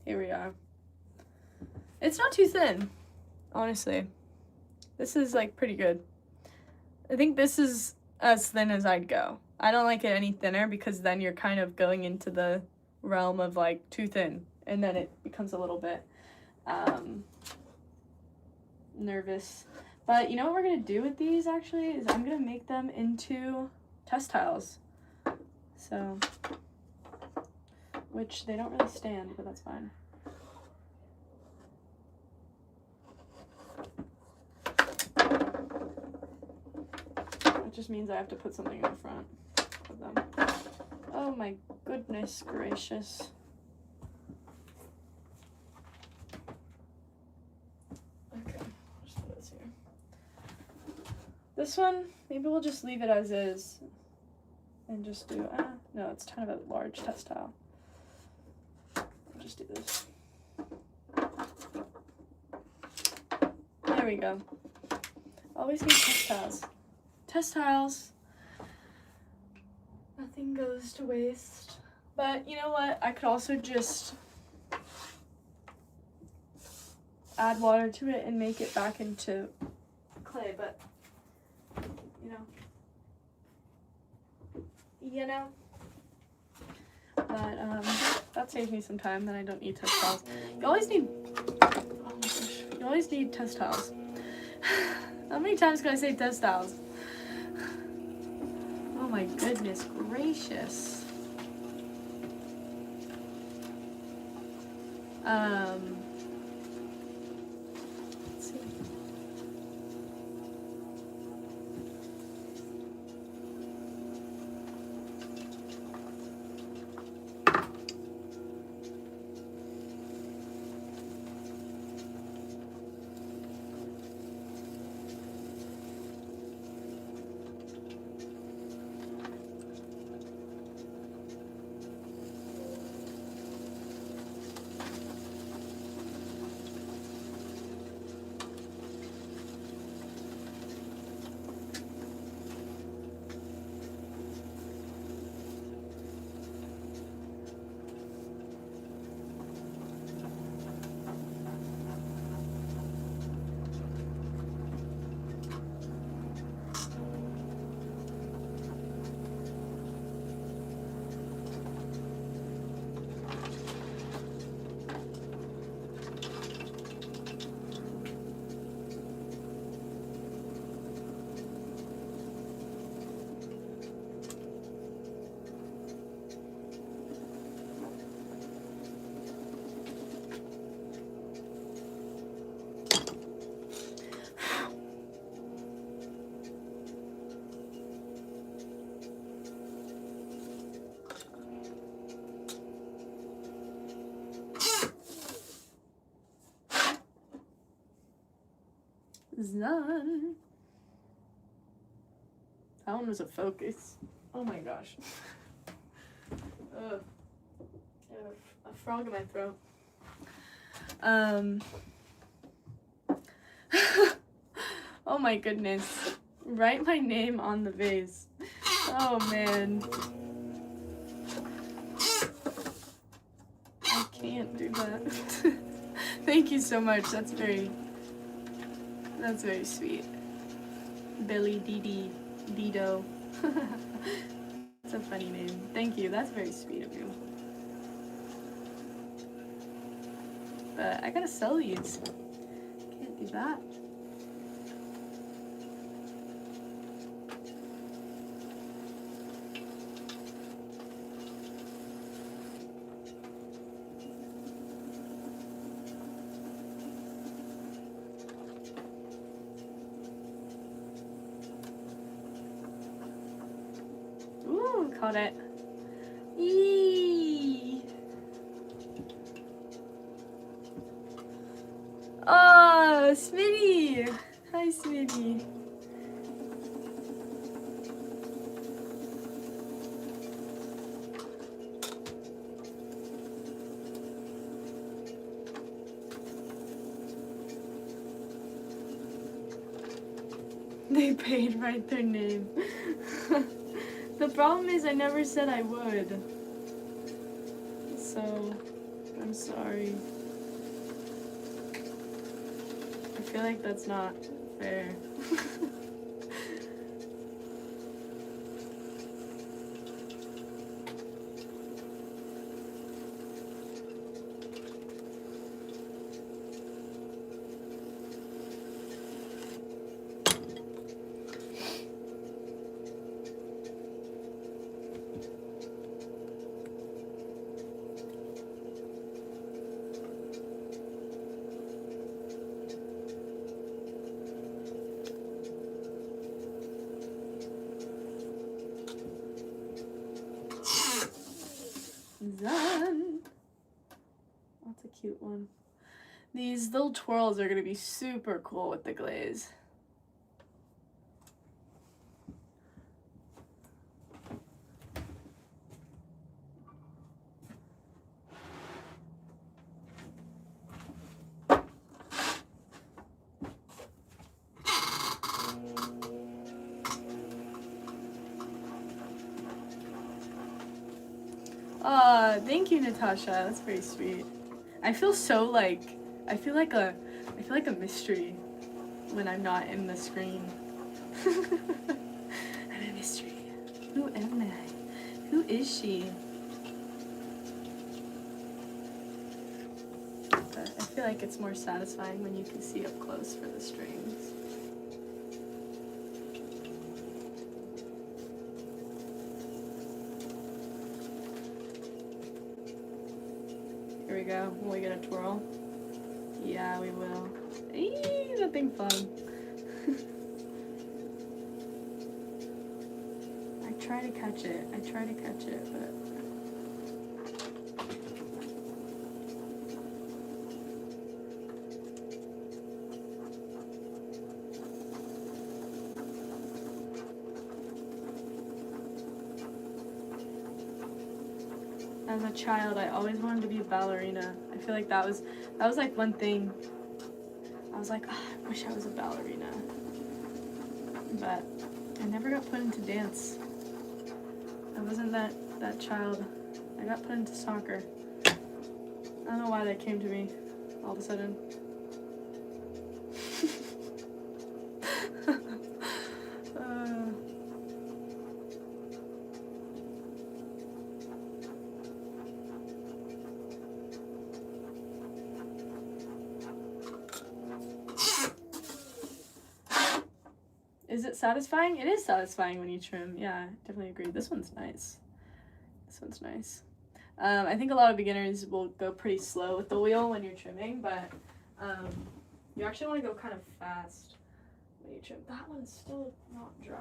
Here we are. It's not too thin, honestly. This is like pretty good. I think this is as thin as I'd go. I don't like it any thinner because then you're kind of going into the realm of like too thin, and then it becomes a little bit nervous. But you know what we're gonna do with these actually is I'm gonna make them into test tiles. So, which they don't really stand, but that's fine. It just means I have to put something in the front of them. Oh my goodness gracious. Okay, I'll just put this here. This one, maybe we'll just leave it as is and just do, no, it's kind of a large test tile. I'll just do this. There we go. Always need test tiles. Test tiles. Nothing goes to waste. But you know what? I could also just add water to it and make it back into clay, but you know. But that saves me some time, then I don't need test tiles. You always need, oh my gosh, you always need test tiles. How many times can I say test tiles? Oh my goodness gracious. Let's see. Done. That one was a focus. Oh my gosh. Ugh. I have a frog in my throat. Oh my goodness. Write my name on the vase. Oh man. I can't do that. Thank you so much. That's very sweet. Billy Dee Dido. It's a funny name. Thank you. That's very sweet of you. But I gotta sell these. Can't do that. caught it. Eee. Oh, Smitty! Hi, Smitty. They paid write their name. The problem is I never said I would. So, I'm sorry. I feel like that's not fair. Done. That's a cute one. These little twirls are gonna be super cool with the glaze. Thank you, Natasha. That's very sweet. I feel so like I feel like a mystery when I'm not in the screen. I'm a mystery. Who am I? Who is she? But I feel like it's more satisfying when you can see up close for the strings. Here we go. Will we get a twirl? Yeah, we will. Eee, nothing fun. I try to catch it, but... As a child, I always wanted to be a ballerina. I feel like that was like one thing. I was like, oh, I wish I was a ballerina. But I never got put into dance. I wasn't that child. I got put into soccer. I don't know why that came to me all of a sudden. Is it satisfying? It is satisfying when you trim. Yeah, definitely agree. This one's nice. This one's nice. I think a lot of beginners will go pretty slow with the wheel when you're trimming, but you actually want to go kind of fast when you trim. That one's still not dry.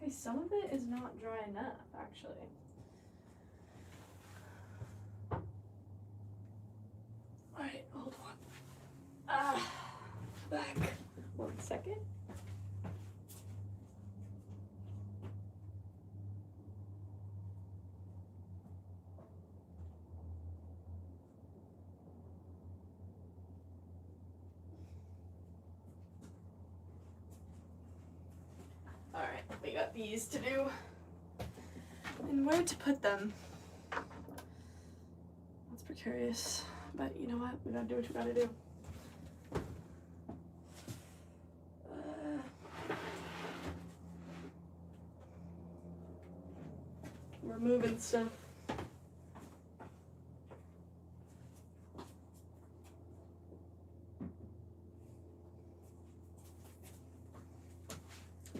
Okay, some of it is not dry enough, actually. Alright, hold on. Back. 1 second. Alright, we got these to do. And where to put them? That's precarious. But you know what? We gotta do what we gotta do. We're moving stuff.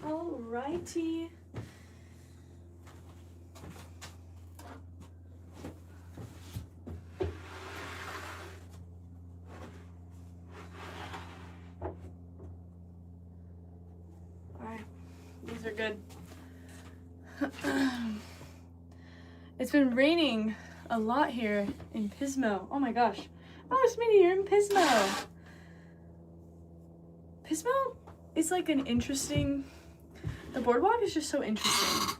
Alrighty. Alright, this These are good. It's been raining a lot here in Pismo. Oh my gosh. Oh, it's Minnie, you're in Pismo. Pismo is like an interesting, the boardwalk is just so interesting.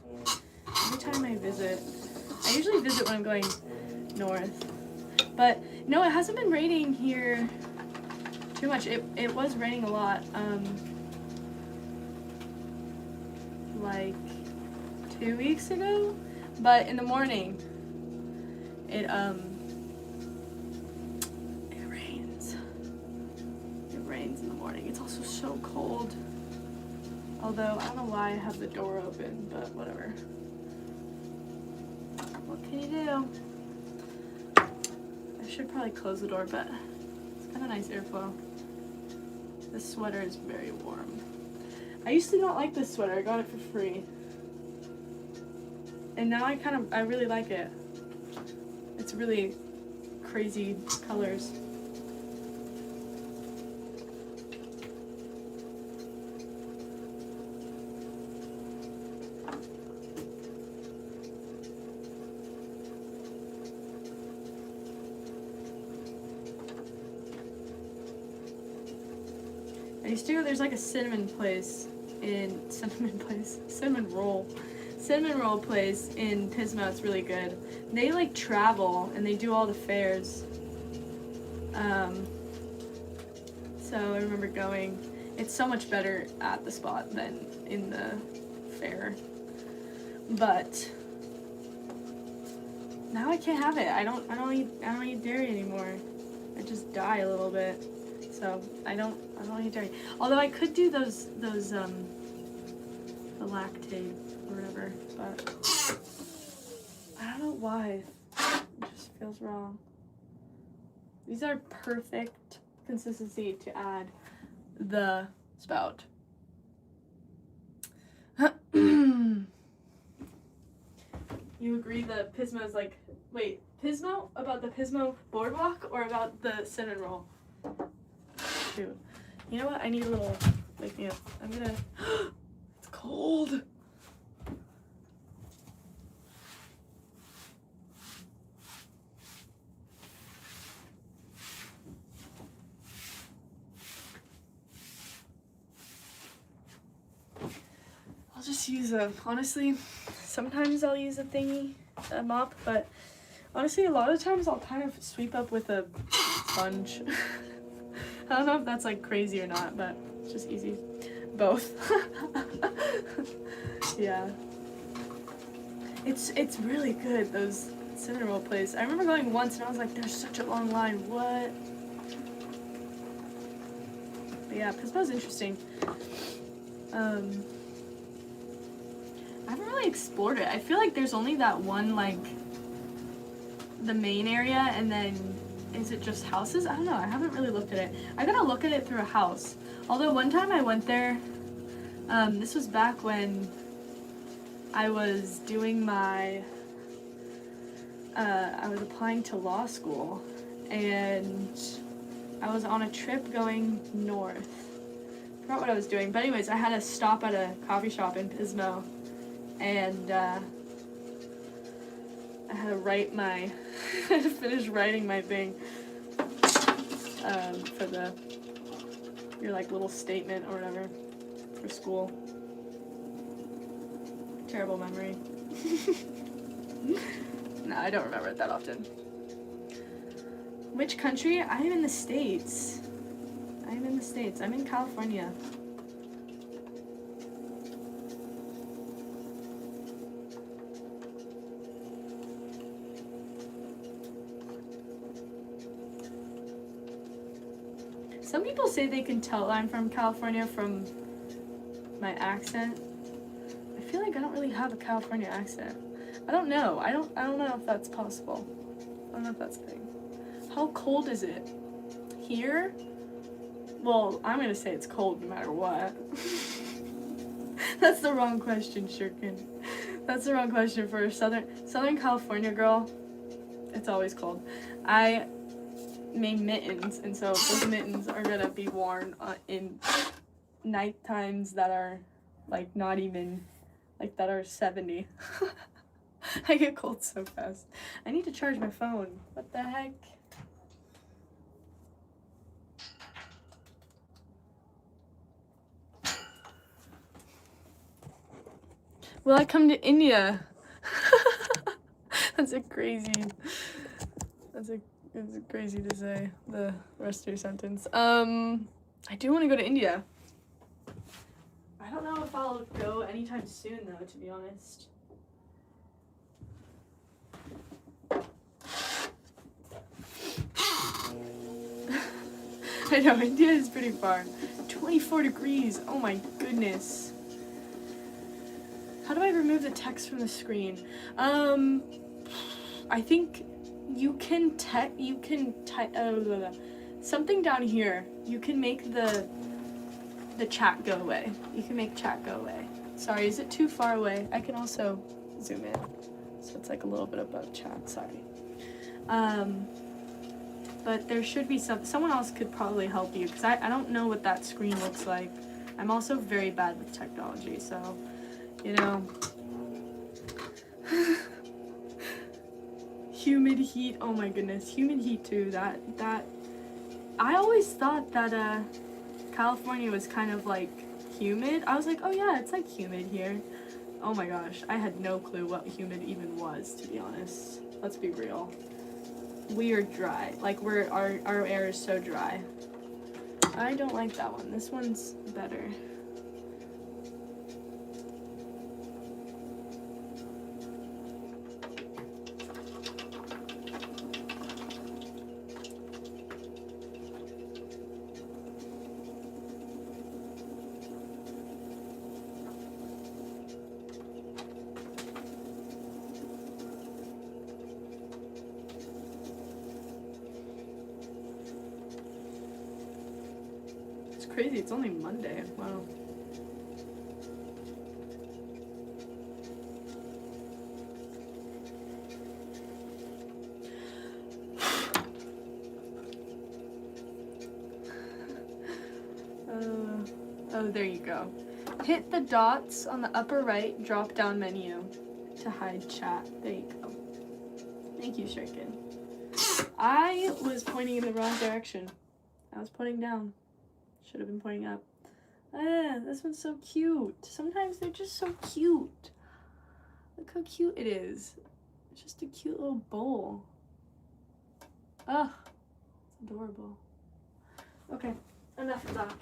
Every time I visit, I usually visit when I'm going north. But no, it hasn't been raining here too much. It was raining a lot, like 2 weeks ago. But in the morning, it rains. It rains in the morning. It's also so cold. Although I don't know why I have the door open, but whatever. What can you do? I should probably close the door, but it's kind of nice airflow. This sweater is very warm. I used to not like this sweater. I got it for free. And now I really like it. It's really crazy colors. I used to go, there's like a cinnamon roll place in Pismo. It's really good. They like travel and they do all the fairs. So I remember going. It's so much better at the spot than in the fair. But now I can't have it. I don't eat dairy anymore. I just die a little bit. So I don't eat dairy. Although I could do those the lactate or whatever, but I don't know why. It just feels wrong. These are perfect consistency to add the spout. You agree that Pismo is like, wait, Pismo? About the Pismo boardwalk or about the cinnamon roll? Shoot. You know what? I need a little wake me up. I'm gonna. It's cold. I'll just use honestly, sometimes I'll use a mop, but honestly, a lot of times I'll kind of sweep up with a sponge. I don't know if that's like crazy or not, but it's just easy. Both. Yeah. It's really good, those cinnamon roll places. I remember going once and I was like, there's such a long line, what? But yeah, Pismo's interesting. I haven't really explored it. I feel like there's only that one, like, the main area, and then is it just houses? I don't know. I haven't really looked at it. I gotta look at it through a house. Although one time I went there, this was back when I was doing my, I was applying to law school, and I was on a trip going north. I forgot what I was doing, but anyways, I had to stop at a coffee shop in Pismo, and I had to write my, I had to finish writing my thing for your like little statement or whatever for school. Terrible memory. No, I don't remember it that often. Which country? I am in the States. I'm in California. Some people say they can tell I'm from California from my accent. I feel like I don't really have a California accent. I don't know. I don't know if that's possible. I don't know if that's a thing. How cold is it? Here? Well, I'm gonna say it's cold no matter what. That's the wrong question, Shirkin. That's the wrong question for a Southern California girl. It's always cold. I made mittens, and so those mittens are gonna be worn in night times that are like not even, like that are 70. I get cold so fast. I need to charge my phone. What the heck? Will I come to India? That's crazy to say, the rest of your sentence. I do want to go to India. I don't know if I'll go anytime soon though, to be honest. I know, India is pretty far. 24 degrees, oh my goodness. How do I remove the text from the screen? I think you can type, something down here. You can make the chat go away. You can make chat go away. Sorry, is it too far away? I can also zoom in. So it's like a little bit above chat, sorry. But there should be someone else could probably help you, because I don't know what that screen looks like. I'm also very bad with technology, so, you know. Humid heat, oh my goodness, humid heat too, that, I always thought that, California was kind of like humid. I was like, oh yeah, it's like humid here. Oh my gosh, I had no clue what humid even was, to be honest. Let's be real. We are dry. Like our air is so dry. I don't like that one. This one's better. Crazy, it's only Monday. Wow. Oh, there you go. Hit the dots on the upper right drop down menu to hide chat. There you go. Thank you, Shirkin. I was pointing in the wrong direction. I was pointing down. Should have been pointing up. This one's so cute. Sometimes they're just so cute. Look how cute it is. It's just a cute little bowl. Ugh, it's adorable. Okay, enough of that.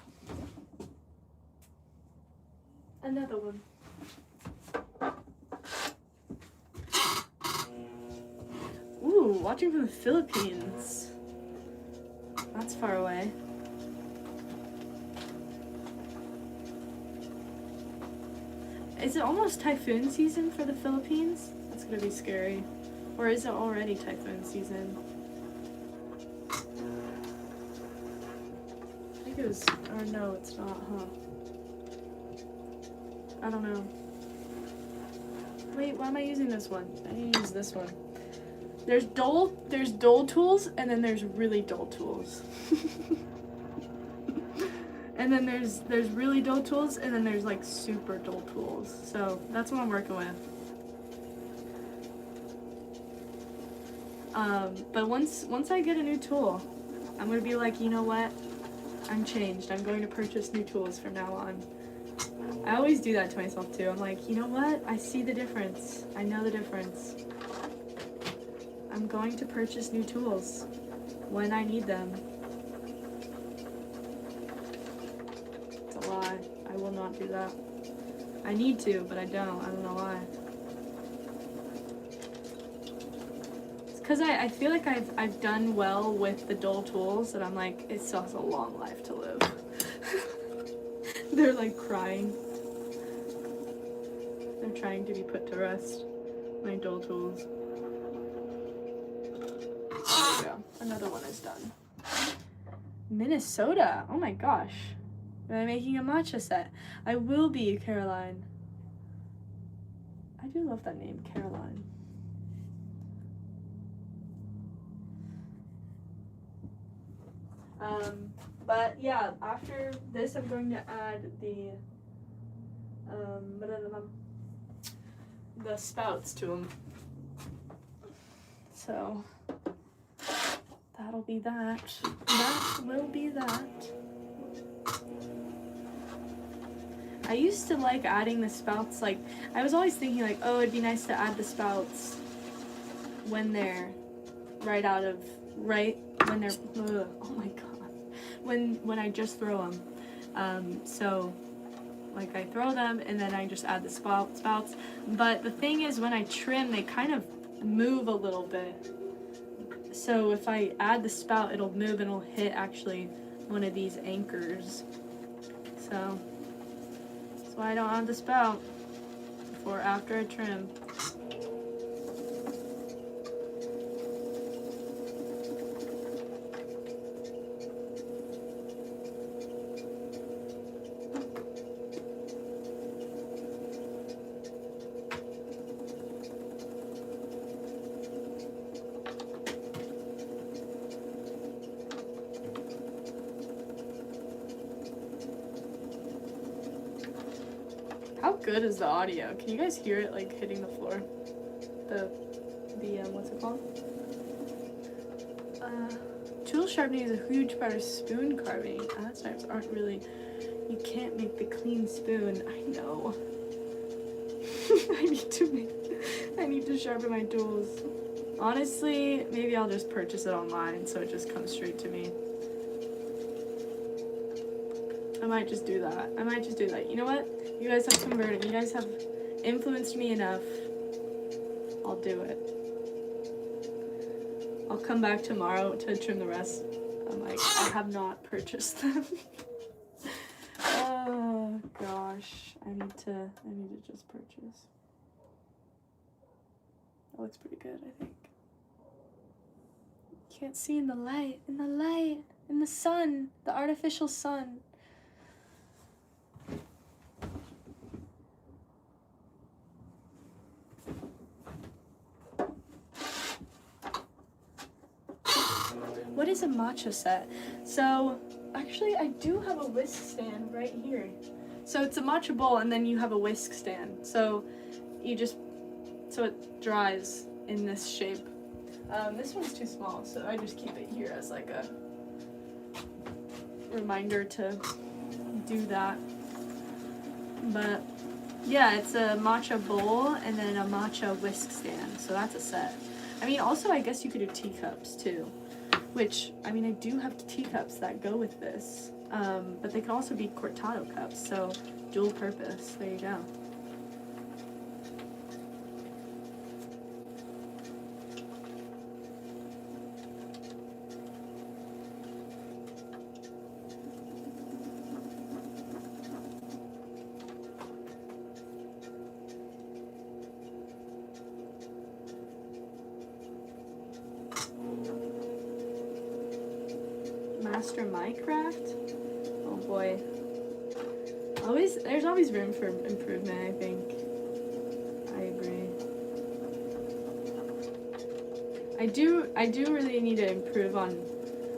Another one. Ooh, watching from the Philippines. That's far away. Is it almost typhoon season for the Philippines? That's gonna be scary. Or is it already typhoon season? I think it was, or no, it's not, huh? I don't know. Wait, why am I using this one? I need to use this one. There's dull tools, and then there's really dull tools. And then there's really dull tools, and then there's like super dull tools. So that's what I'm working with. But once I get a new tool, I'm gonna be like, you know what? I'm changed. I'm going to purchase new tools from now on. I always do that to myself too. I'm like, you know what? I see the difference. I know the difference. I'm going to purchase new tools when I need them. I will not do that. I need to, but I don't. I don't know why. It's because I feel like I've done well with the dull tools, and I'm like, it still has a long life to live. They're like crying. They're trying to be put to rest. My dull tools. There we go. Another one is done. Minnesota. Oh my gosh. Am I making a matcha set? I will be, Caroline. I do love that name, Caroline. But yeah, after this I'm going to add the the spouts to them. So that'll be that. That will be that. I used to like adding the spouts, like, I was always thinking like, oh, it'd be nice to add the spouts when they're right when they're, oh my god, when I just throw them. So, like, I throw them and then I just add the spouts. But the thing is, when I trim, they kind of move a little bit. So if I add the spout, it'll move and it'll hit actually one of these anchors. So that's why I don't add the spout before after I trim. How good is the audio? Can you guys hear it like hitting the floor? The what's it called? Tool sharpening is a huge part of spoon carving. Ass knives aren't really. You can't make the clean spoon. I know. I need to sharpen my tools. Honestly, maybe I'll just purchase it online so it just comes straight to me. I might just do that. You know what? You guys have converted. You guys have influenced me enough. I'll do it. I'll come back tomorrow to trim the rest. I'm like, I have not purchased them. Oh gosh, I need to just purchase. That looks pretty good, I think. Can't see in the light, in the sun, the artificial sun. What is a matcha set? So, actually, I do have a whisk stand right here. So it's a matcha bowl, and then you have a whisk stand. So so it dries in this shape. This one's too small, so I just keep it here as like a reminder to do that. But yeah, it's a matcha bowl and then a matcha whisk stand. So that's a set. I mean, also, I guess you could do teacups too. Which, I mean, I do have teacups that go with this, but they can also be cortado cups, so dual purpose. There you go. Master my craft? Oh boy. There's always room for improvement, I think. I agree. I do really need to improve on,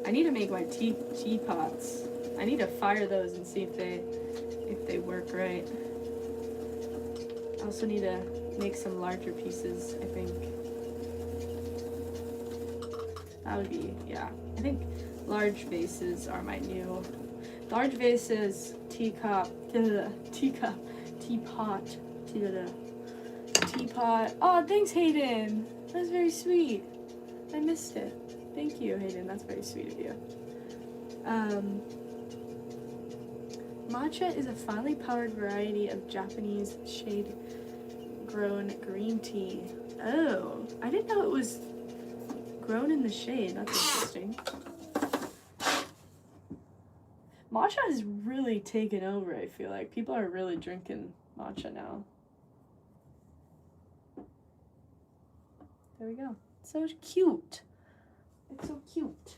I need to make my teapots. I need to fire those and see if they work right. I also need to make some larger pieces, I think. That would be, yeah. I think large vases are my new. Large vases, teapot. Oh, thanks, Hayden. That's very sweet. I missed it. Thank you, Hayden. That's very sweet of you. Matcha is a finely powdered variety of Japanese shade-grown green tea. Oh, I didn't know it was grown in the shade. That's interesting. Matcha has really taken over, I feel like. People are really drinking matcha now. There we go. So cute. It's so cute.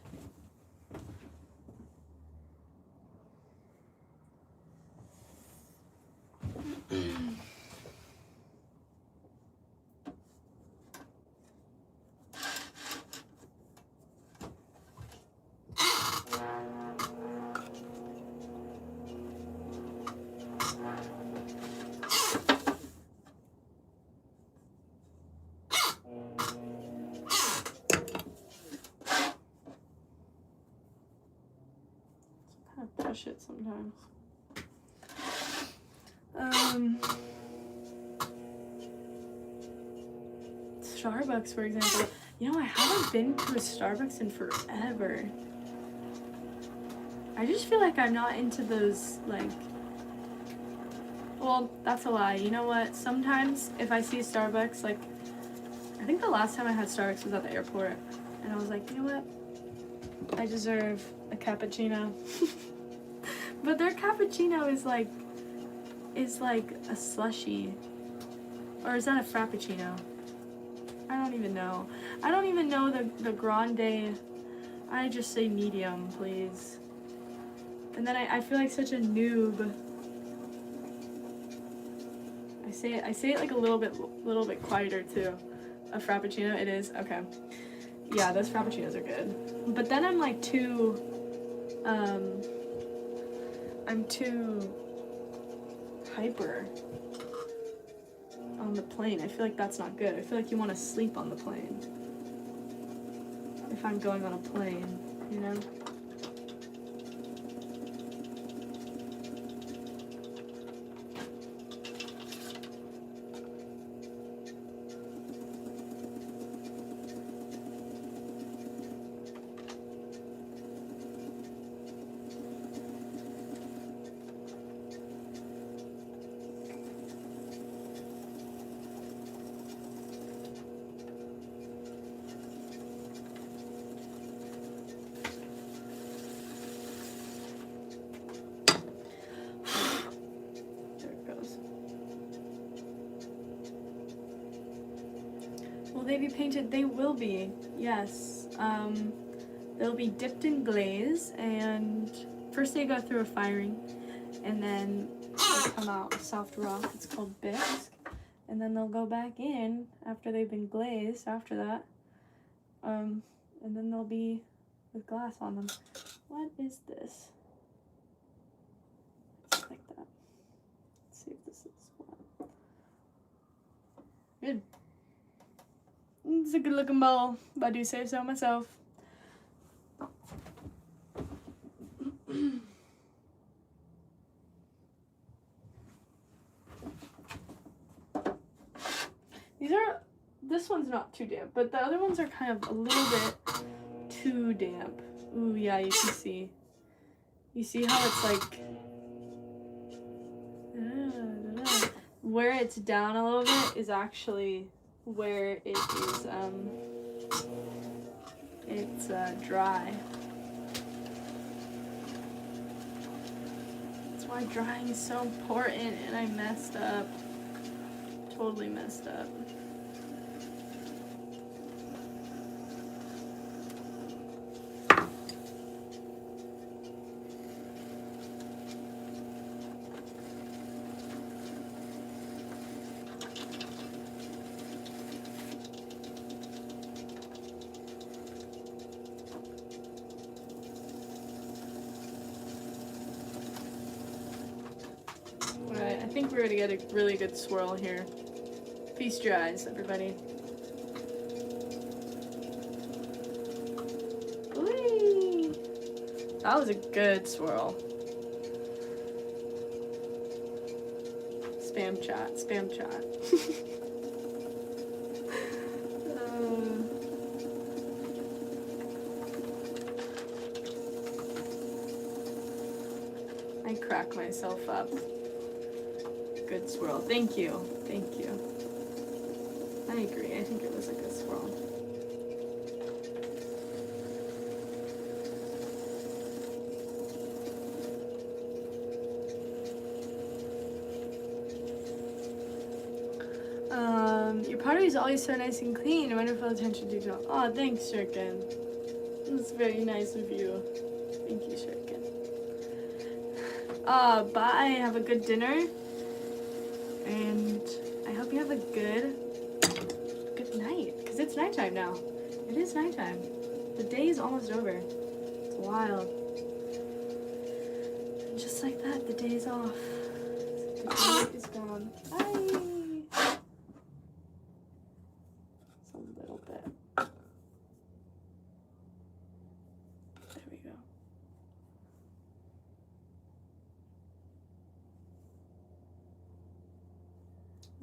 rush it sometimes. Starbucks, for example. You know, I haven't been to a Starbucks in forever. I just feel like I'm not into those, like... Well, that's a lie. You know what? Sometimes if I see Starbucks, like... I think the last time I had Starbucks was at the airport. And I was like, you know what? I deserve a cappuccino. But their cappuccino is like a slushie. Or is that a frappuccino? I don't even know. I don't even know the grande. I just say medium, please. And then I feel like such a noob. I say it like a little bit quieter too. A frappuccino, it is. Okay. Yeah, those frappuccinos are good. But then I'm like too I'm too hyper on the plane. I feel like that's not good. I feel like you want to sleep on the plane. If I'm going on a plane, you know? Will they be painted? They will be, yes. They'll be dipped in glaze, and first they go through a firing, and then they come out with soft rock. It's called bisque, and then they'll go back in after they've been glazed after that, and then they'll be with glass on them. What is this? Just like that. Let's see if this is what. Good. It's a good looking bowl, if I do say so myself. This one's not too damp, but the other ones are kind of a little bit too damp. Ooh, yeah, you can see. You see how it's like, where it's down a little bit is actually where it is, it's dry. That's why drying is so important, and I messed up. Totally messed up. I think we're gonna get a really good swirl here. Feast your eyes, everybody. Whee! That was a good swirl. Spam chat, spam chat. I crack myself up. Good swirl. Thank you. Thank you. I agree. I think it was a good swirl. Your pottery is always so nice and clean. Wonderful attention to detail. Oh, thanks, Shirkin. That's very nice of you. Thank you, Shirkin. Bye. Have a good dinner. And I hope you have a good night, because it's nighttime now. It is nighttime. The day is almost over. It's wild. And just like that, the day is off. The day is gone. Bye. Just a little bit. There we go.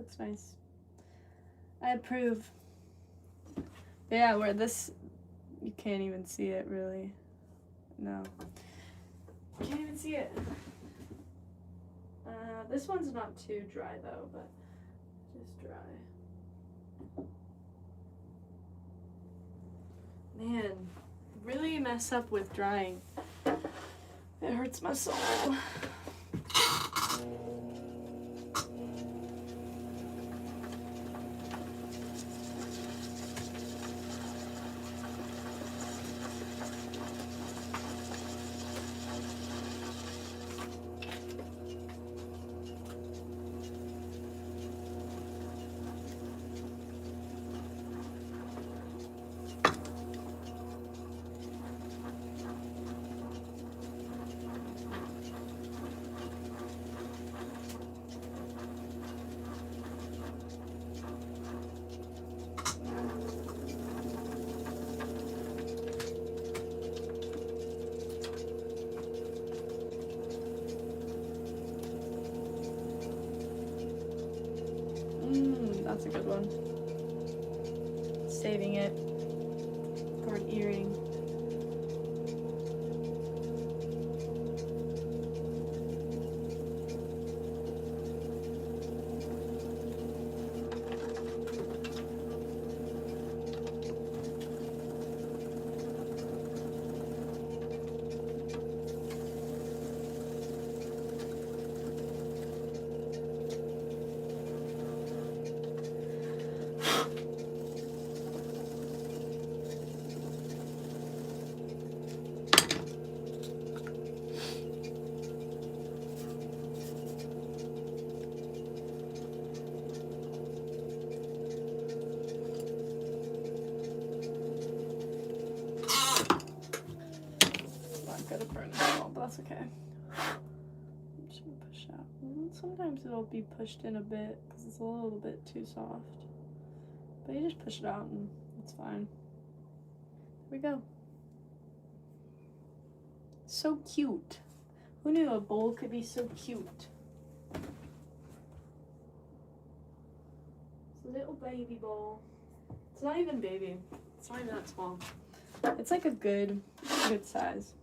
Looks nice. I approve. But yeah, where this, you can't even see it really. No. Can't even see it. This one's not too dry though, but just dry. Man, really mess up with drying. It hurts my soul. That's a good one. Saving it for an earring. Gotta burn it all, but that's okay. I'm just gonna push out. Sometimes it'll be pushed in a bit because it's a little bit too soft. But you just push it out and it's fine. There we go. So cute. Who knew a bowl could be so cute? It's a little baby bowl. It's not even baby. It's not even that small. It's like a good size.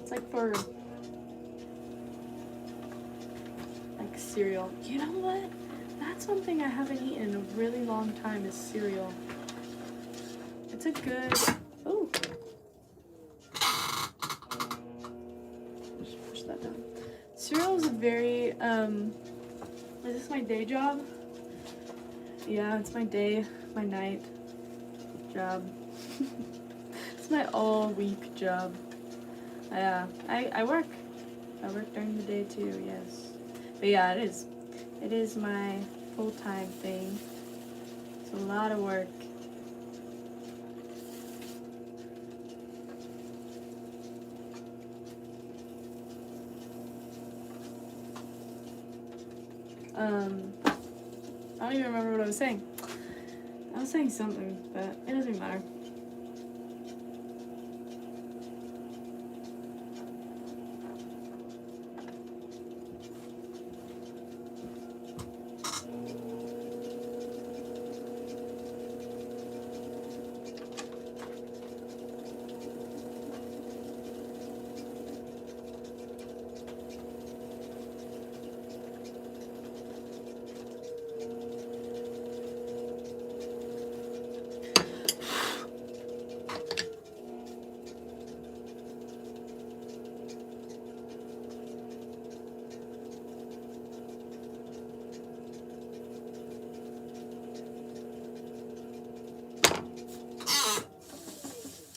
It's like for like cereal. You know what? That's something I haven't eaten in a really long time is cereal. It's a good. Oh. Just push that down. Cereal is a very is this my day job? Yeah, it's my day, my night job. It's my all week job. Yeah, I work. I work during the day too, yes. But yeah, it is. It is my full-time thing. It's a lot of work. I don't even remember what I was saying. I was saying something, but it doesn't matter.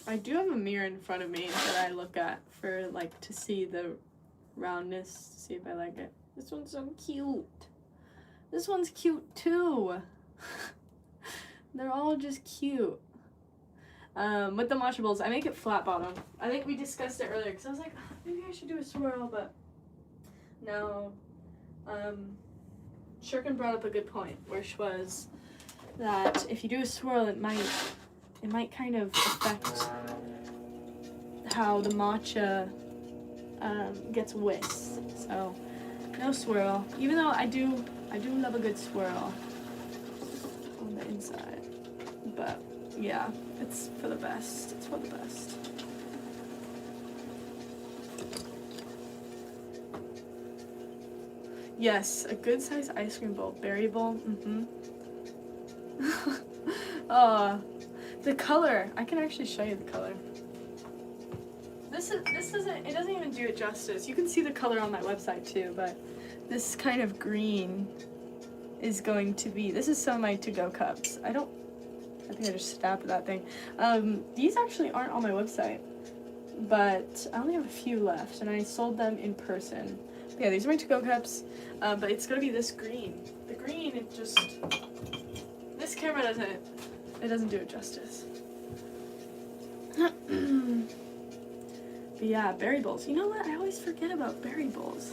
I do have a mirror in front of me that I look at for like to see the roundness, to see if I like it. This one's so cute. This one's cute too. They're all just cute. With the matcha bowls, I make it flat bottom. I think we discussed it earlier because I was like, oh, maybe I should do a swirl, but no. Shurkin brought up a good point, which was that if you do a swirl, it might kind of affect how the matcha gets whisked. So No swirl. Even though I do love a good swirl on the inside. But yeah, it's for the best. It's for the best. Yes, a good sized ice cream bowl. Berry bowl. Mm-hmm. The color. I can actually show you the color. This doesn't even do it justice. You can see the color on my website too, but this kind of green is going to be, this is some of my to-go cups. I think I just stabbed that thing. These actually aren't on my website, but I only have a few left, and I sold them in person. But yeah, these are my to-go cups, but it's gonna be this green. The green, it just, this camera doesn't do it justice. But yeah, berry bowls. You know what? I always forget about berry bowls.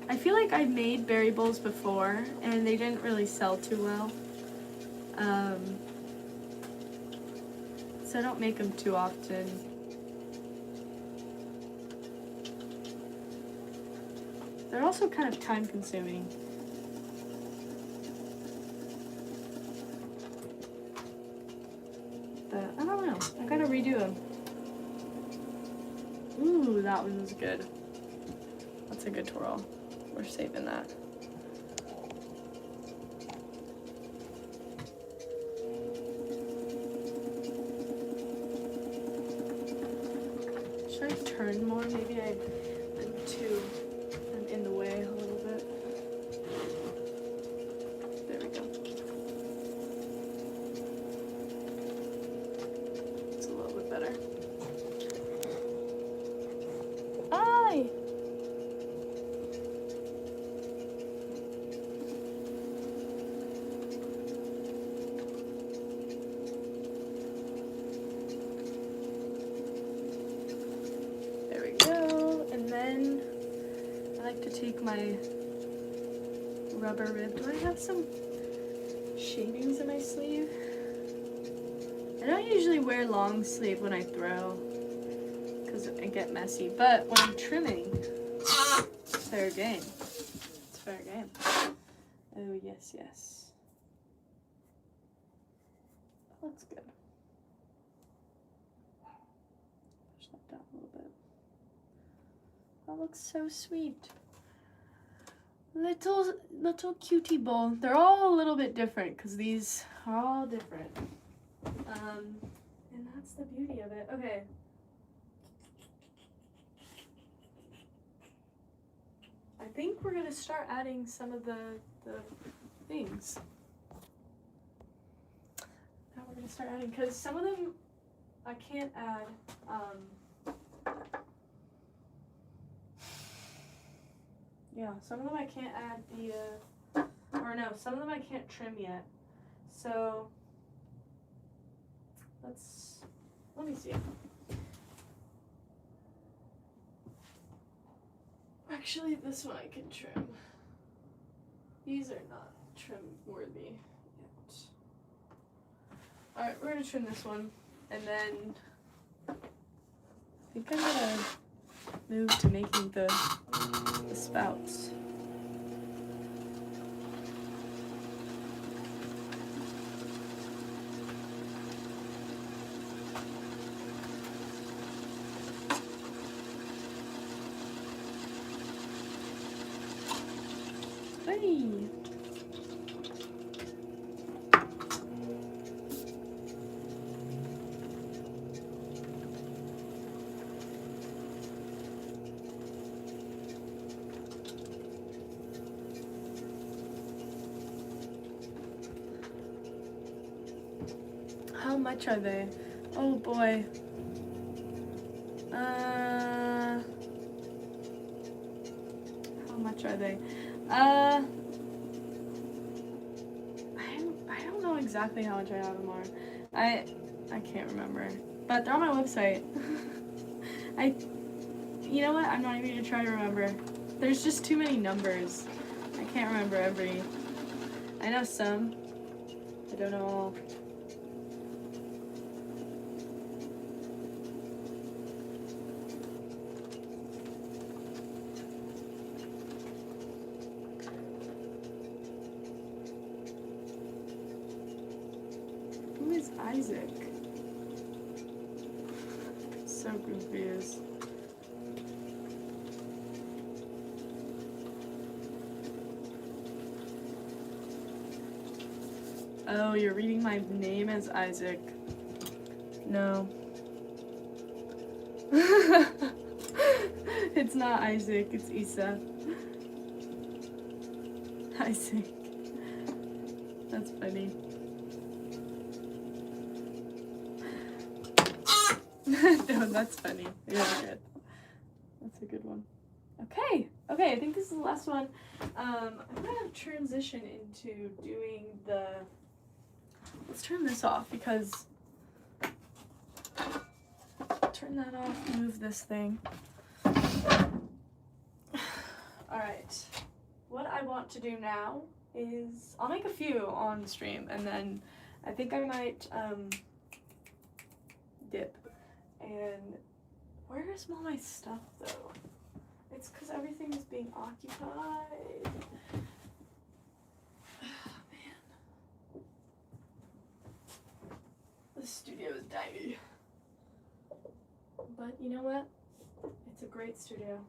I feel like I've made berry bowls before, and they didn't really sell too well. So I don't make them too often. They're also kind of time consuming. But I don't know. I gotta redo them. Ooh, that one was good. That's a good twirl. We're saving that. Should I turn more? Maybe I'm in the way a little bit. There we go. It's a little bit better. Aye! There we go. And then I like to take my rubber rib. Do I have some shavings in my sleeve? I don't usually wear long sleeve when I throw because I get messy, but when I'm trimming, it's fair game. It's fair game. Oh, yes, yes. That looks good. Push that down a little bit. That looks so sweet. Little cutie bowl. They're all a little bit different because these are all different. And that's the beauty of it. Okay. I think we're gonna start adding some of the things. Now we're gonna start adding, because some of them I can't add. Yeah, some of them I can't add some of them I can't trim yet. So let me see. Actually, this one I can trim. These are not trim worthy yet. Alright, we're gonna trim this one, and then I think I'm gonna move to making the spouts. Hey! How much are they? Oh boy. How much are they? I don't know exactly how much I have them are. I can't remember. But they're on my website. You know what? I'm not even gonna try to remember. There's just too many numbers. I can't remember every. I know some. I don't know all. is Isaac? So confused. Oh, you're reading my name as Isaac. No. It's not Isaac, it's Isa. Isaac. That's funny. No, that's funny. Yeah, good. That's a good one. Okay, I think this is the last one. I'm gonna transition into doing the... Let's turn this off because... Turn that off, move this thing. Alright, what I want to do now is... I'll make a few on stream, and then I think I might dip. And where is all my stuff, though? It's because everything is being occupied. Oh, man. This studio is tiny. But you know what? It's a great studio.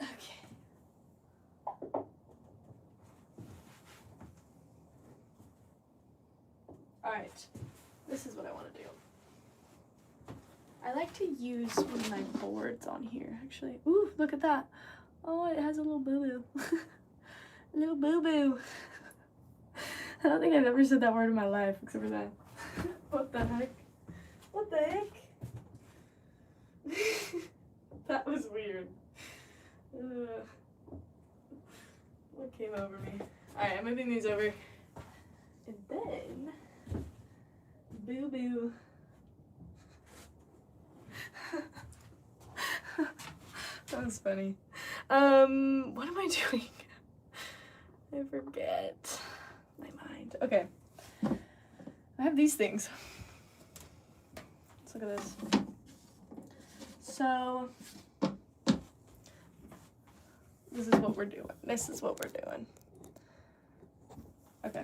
Okay. Alright. This is what I want to do. I like to use one of my boards on here, actually. Ooh, look at that. Oh, it has a little boo-boo. A little boo-boo. I don't think I've ever said that word in my life, except for that. What the heck? What the heck? That was weird. What came over me? Alright, I'm moving these over. And then... Boo-boo. That was funny. What am I doing? I forget. My mind. Okay. I have these things. Let's look at this. So, this is what we're doing. This is what we're doing. Okay.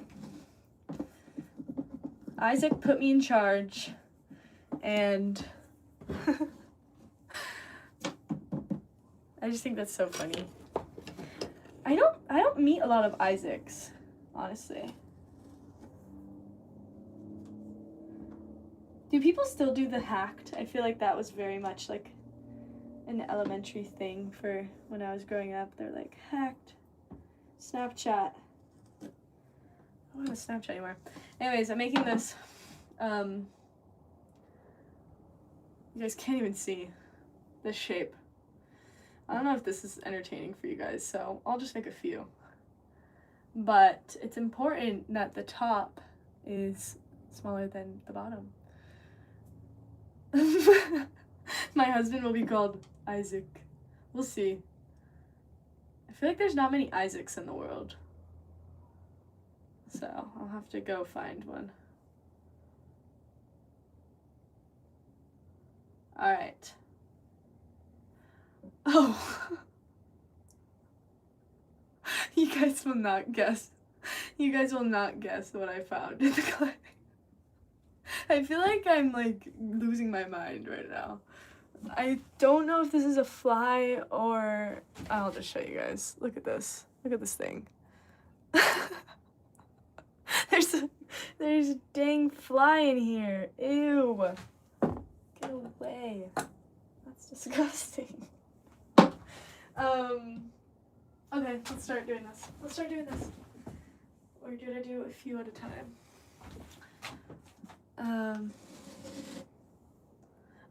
Isaac put me in charge, and I just think that's so funny. I don't meet a lot of Isaacs, honestly. Do people still do the hacked? I feel like that was very much like an elementary thing for when I was growing up. They're like, hacked. Snapchat. I don't have a Snapchat anymore. Anyways, I'm making this. You guys can't even see this shape. I don't know if this is entertaining for you guys, so I'll just make a few. But it's important that the top is smaller than the bottom. My husband will be called Isaac. We'll see. I feel like there's not many Isaacs in the world. So I'll have to go find one. Alright. Oh. You guys will not guess. You guys will not guess what I found in the clinic. I feel like I'm like losing my mind right now. I don't know if this is a fly or... I'll just show you guys. Look at this. Look at this thing. There's a dang fly in here. Ew. Get away. That's disgusting. Okay, let's start doing this. We're gonna do a few at a time.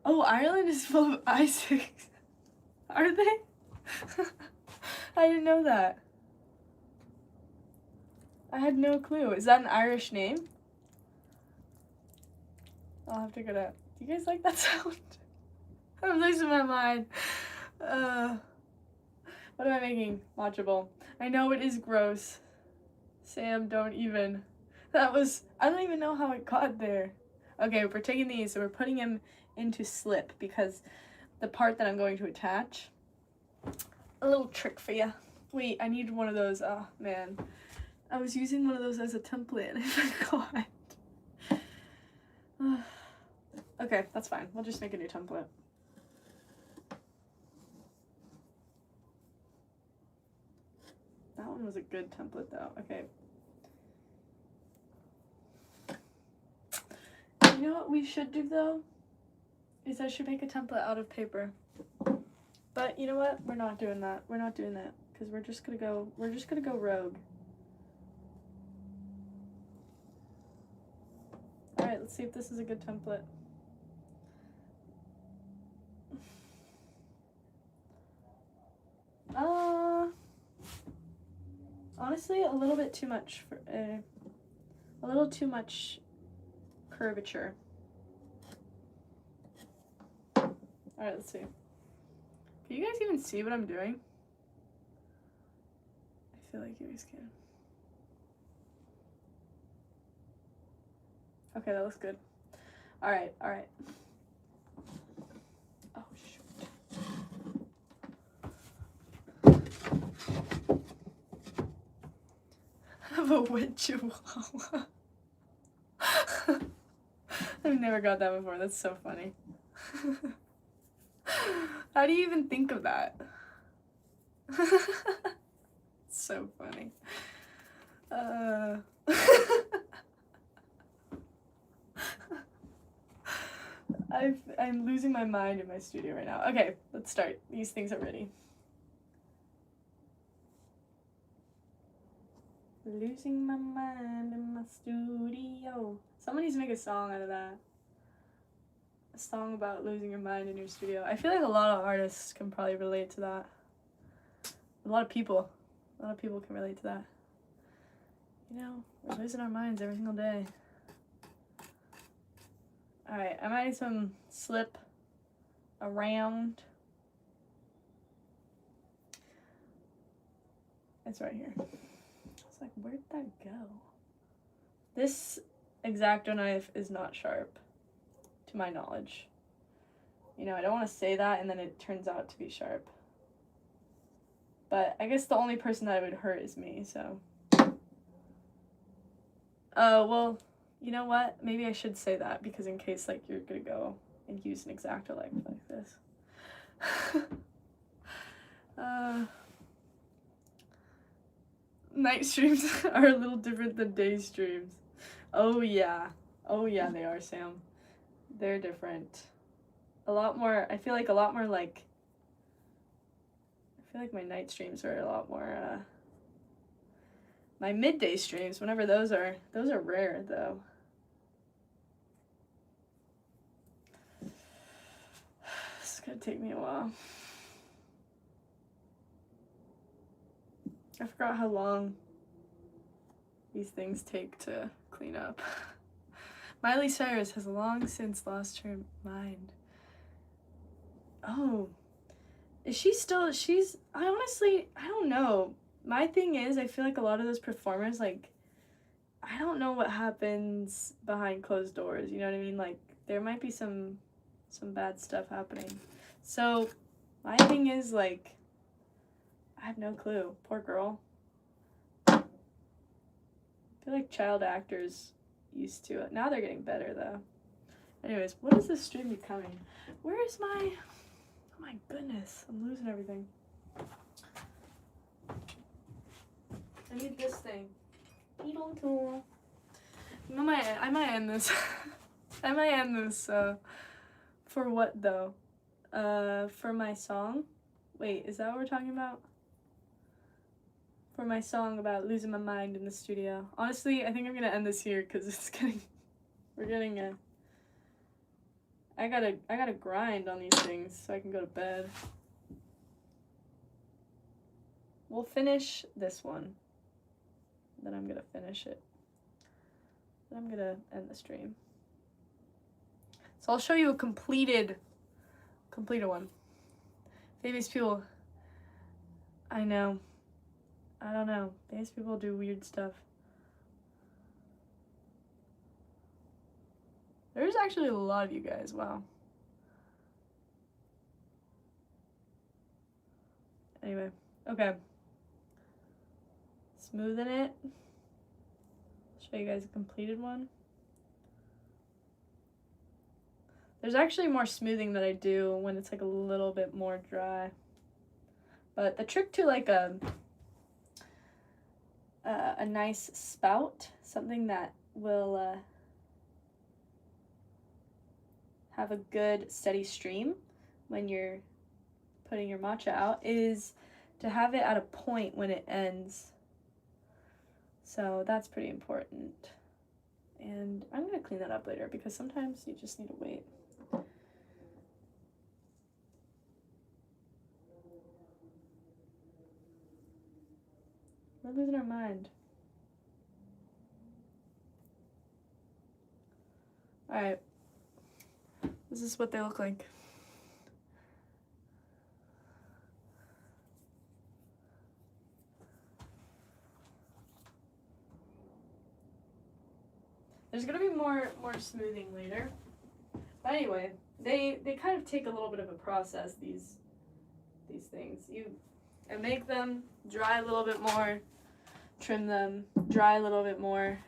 Oh, Ireland is full of Isaacs. Are they? I didn't know that. I had no clue. Is that an Irish name? I'll have to go to... Do you guys like that sound? I'm losing my mind. What am I making? Watchable. I know it is gross. Sam, don't even. That was... I don't even know how it got there. Okay, we're taking these, so we're putting him into slip because the part that I'm going to attach... A little trick for you. Wait, I need one of those. Oh, man. I was using one of those as a template and I forgot. Okay, that's fine. We'll just make a new template. That one was a good template though. Okay. You know what we should do though? Is I should make a template out of paper. But you know what? We're not doing that. We're not doing that because we're just gonna go rogue. All right, let's see if this is a good template. Honestly, a little bit too much for a little too much curvature. All right, let's see. Can you guys even see what I'm doing? I feel like you guys can. Okay, that looks good. All right, all right. Oh, shoot. I have a wet chihuahua. I've never got that before. That's so funny. How do you even think of that? So funny. I'm losing my mind in my studio right now. Okay, let's start. These things are ready. Losing my mind in my studio. Someone needs to make a song out of that. A song about losing your mind in your studio. I feel like a lot of artists can probably relate to that. A lot of people can relate to that. You know, we're losing our minds every single day. Alright, I might need some slip around. It's right here. It's like, where'd that go? This X-Acto knife is not sharp, to my knowledge. You know, I don't want to say that and then it turns out to be sharp. But I guess the only person that it would hurt is me, so. Well, you know what? Maybe I should say that because in case like you're gonna go and use an X-Acto like this. Night streams are a little different than day streams. Oh yeah, they are, Sam. They're different. A lot more. I feel like a lot more like. I feel like my night streams are a lot more. My midday streams, whenever those are rare though. This is gonna take me a while. I forgot how long these things take to clean up. Miley Cyrus has long since lost her mind. Oh, is she still? I honestly, I don't know. My thing is, I feel like a lot of those performers, like, I don't know what happens behind closed doors, you know what I mean? Like, there might be some bad stuff happening. So, my thing is, like, I have no clue. Poor girl. I feel like child actors used to it. Now they're getting better, though. Anyways, what is this stream becoming? Where is my... Oh my goodness, I'm losing everything. I need this thing. Needle tool. I might end this. I might end this, for what though? For my song? Wait, is that what we're talking about? For my song about losing my mind in the studio. Honestly, I think I'm gonna end this here because it's getting, I gotta grind on these things so I can go to bed. We'll finish this one. Then I'm gonna finish it. Then I'm gonna end the stream. So I'll show you a completed one. Famous people. I know. I don't know. Famous people do weird stuff. There's actually a lot of you guys. Wow. Anyway, okay. Smoothing it. Show you guys a completed one. There's actually more smoothing that I do when it's like a little bit more dry. But the trick to like a nice spout, something that will have a good steady stream when you're putting your matcha out, is to have it at a point when it ends. So that's pretty important. And I'm gonna clean that up later because sometimes you just need to wait. We're losing our mind. Alright. This is what they look like. There's gonna be more smoothing later. But anyway, they kind of take a little bit of a process, these things. You make them, dry a little bit more, trim them, dry a little bit more.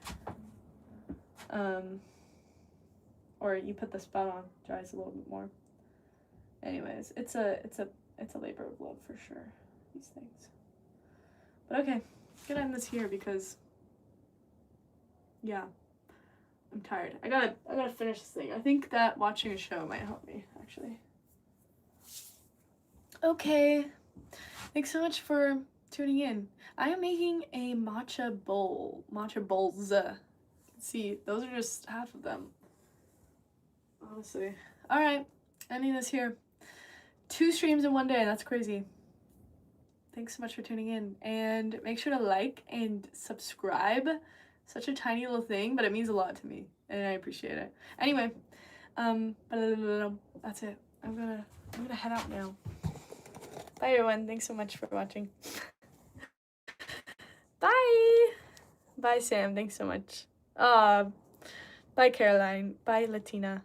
Or you put the spout on, dries a little bit more. Anyways, it's a labor of love for sure, these things. But okay, I'm gonna end this here because yeah, I'm tired. I gotta finish this thing. I think that watching a show might help me, actually. Okay, thanks so much for tuning in. I am making a matcha bowls. See, those are just half of them, honestly. All right, ending this here. 2 streams in one day, that's crazy. Thanks so much for tuning in, and make sure to like and subscribe. Such a tiny little thing, but it means a lot to me, and I appreciate it. Anyway, that's it. I'm gonna head out now. Bye everyone, thanks so much for watching. Bye! Bye Sam, thanks so much. Bye Caroline, bye Latina.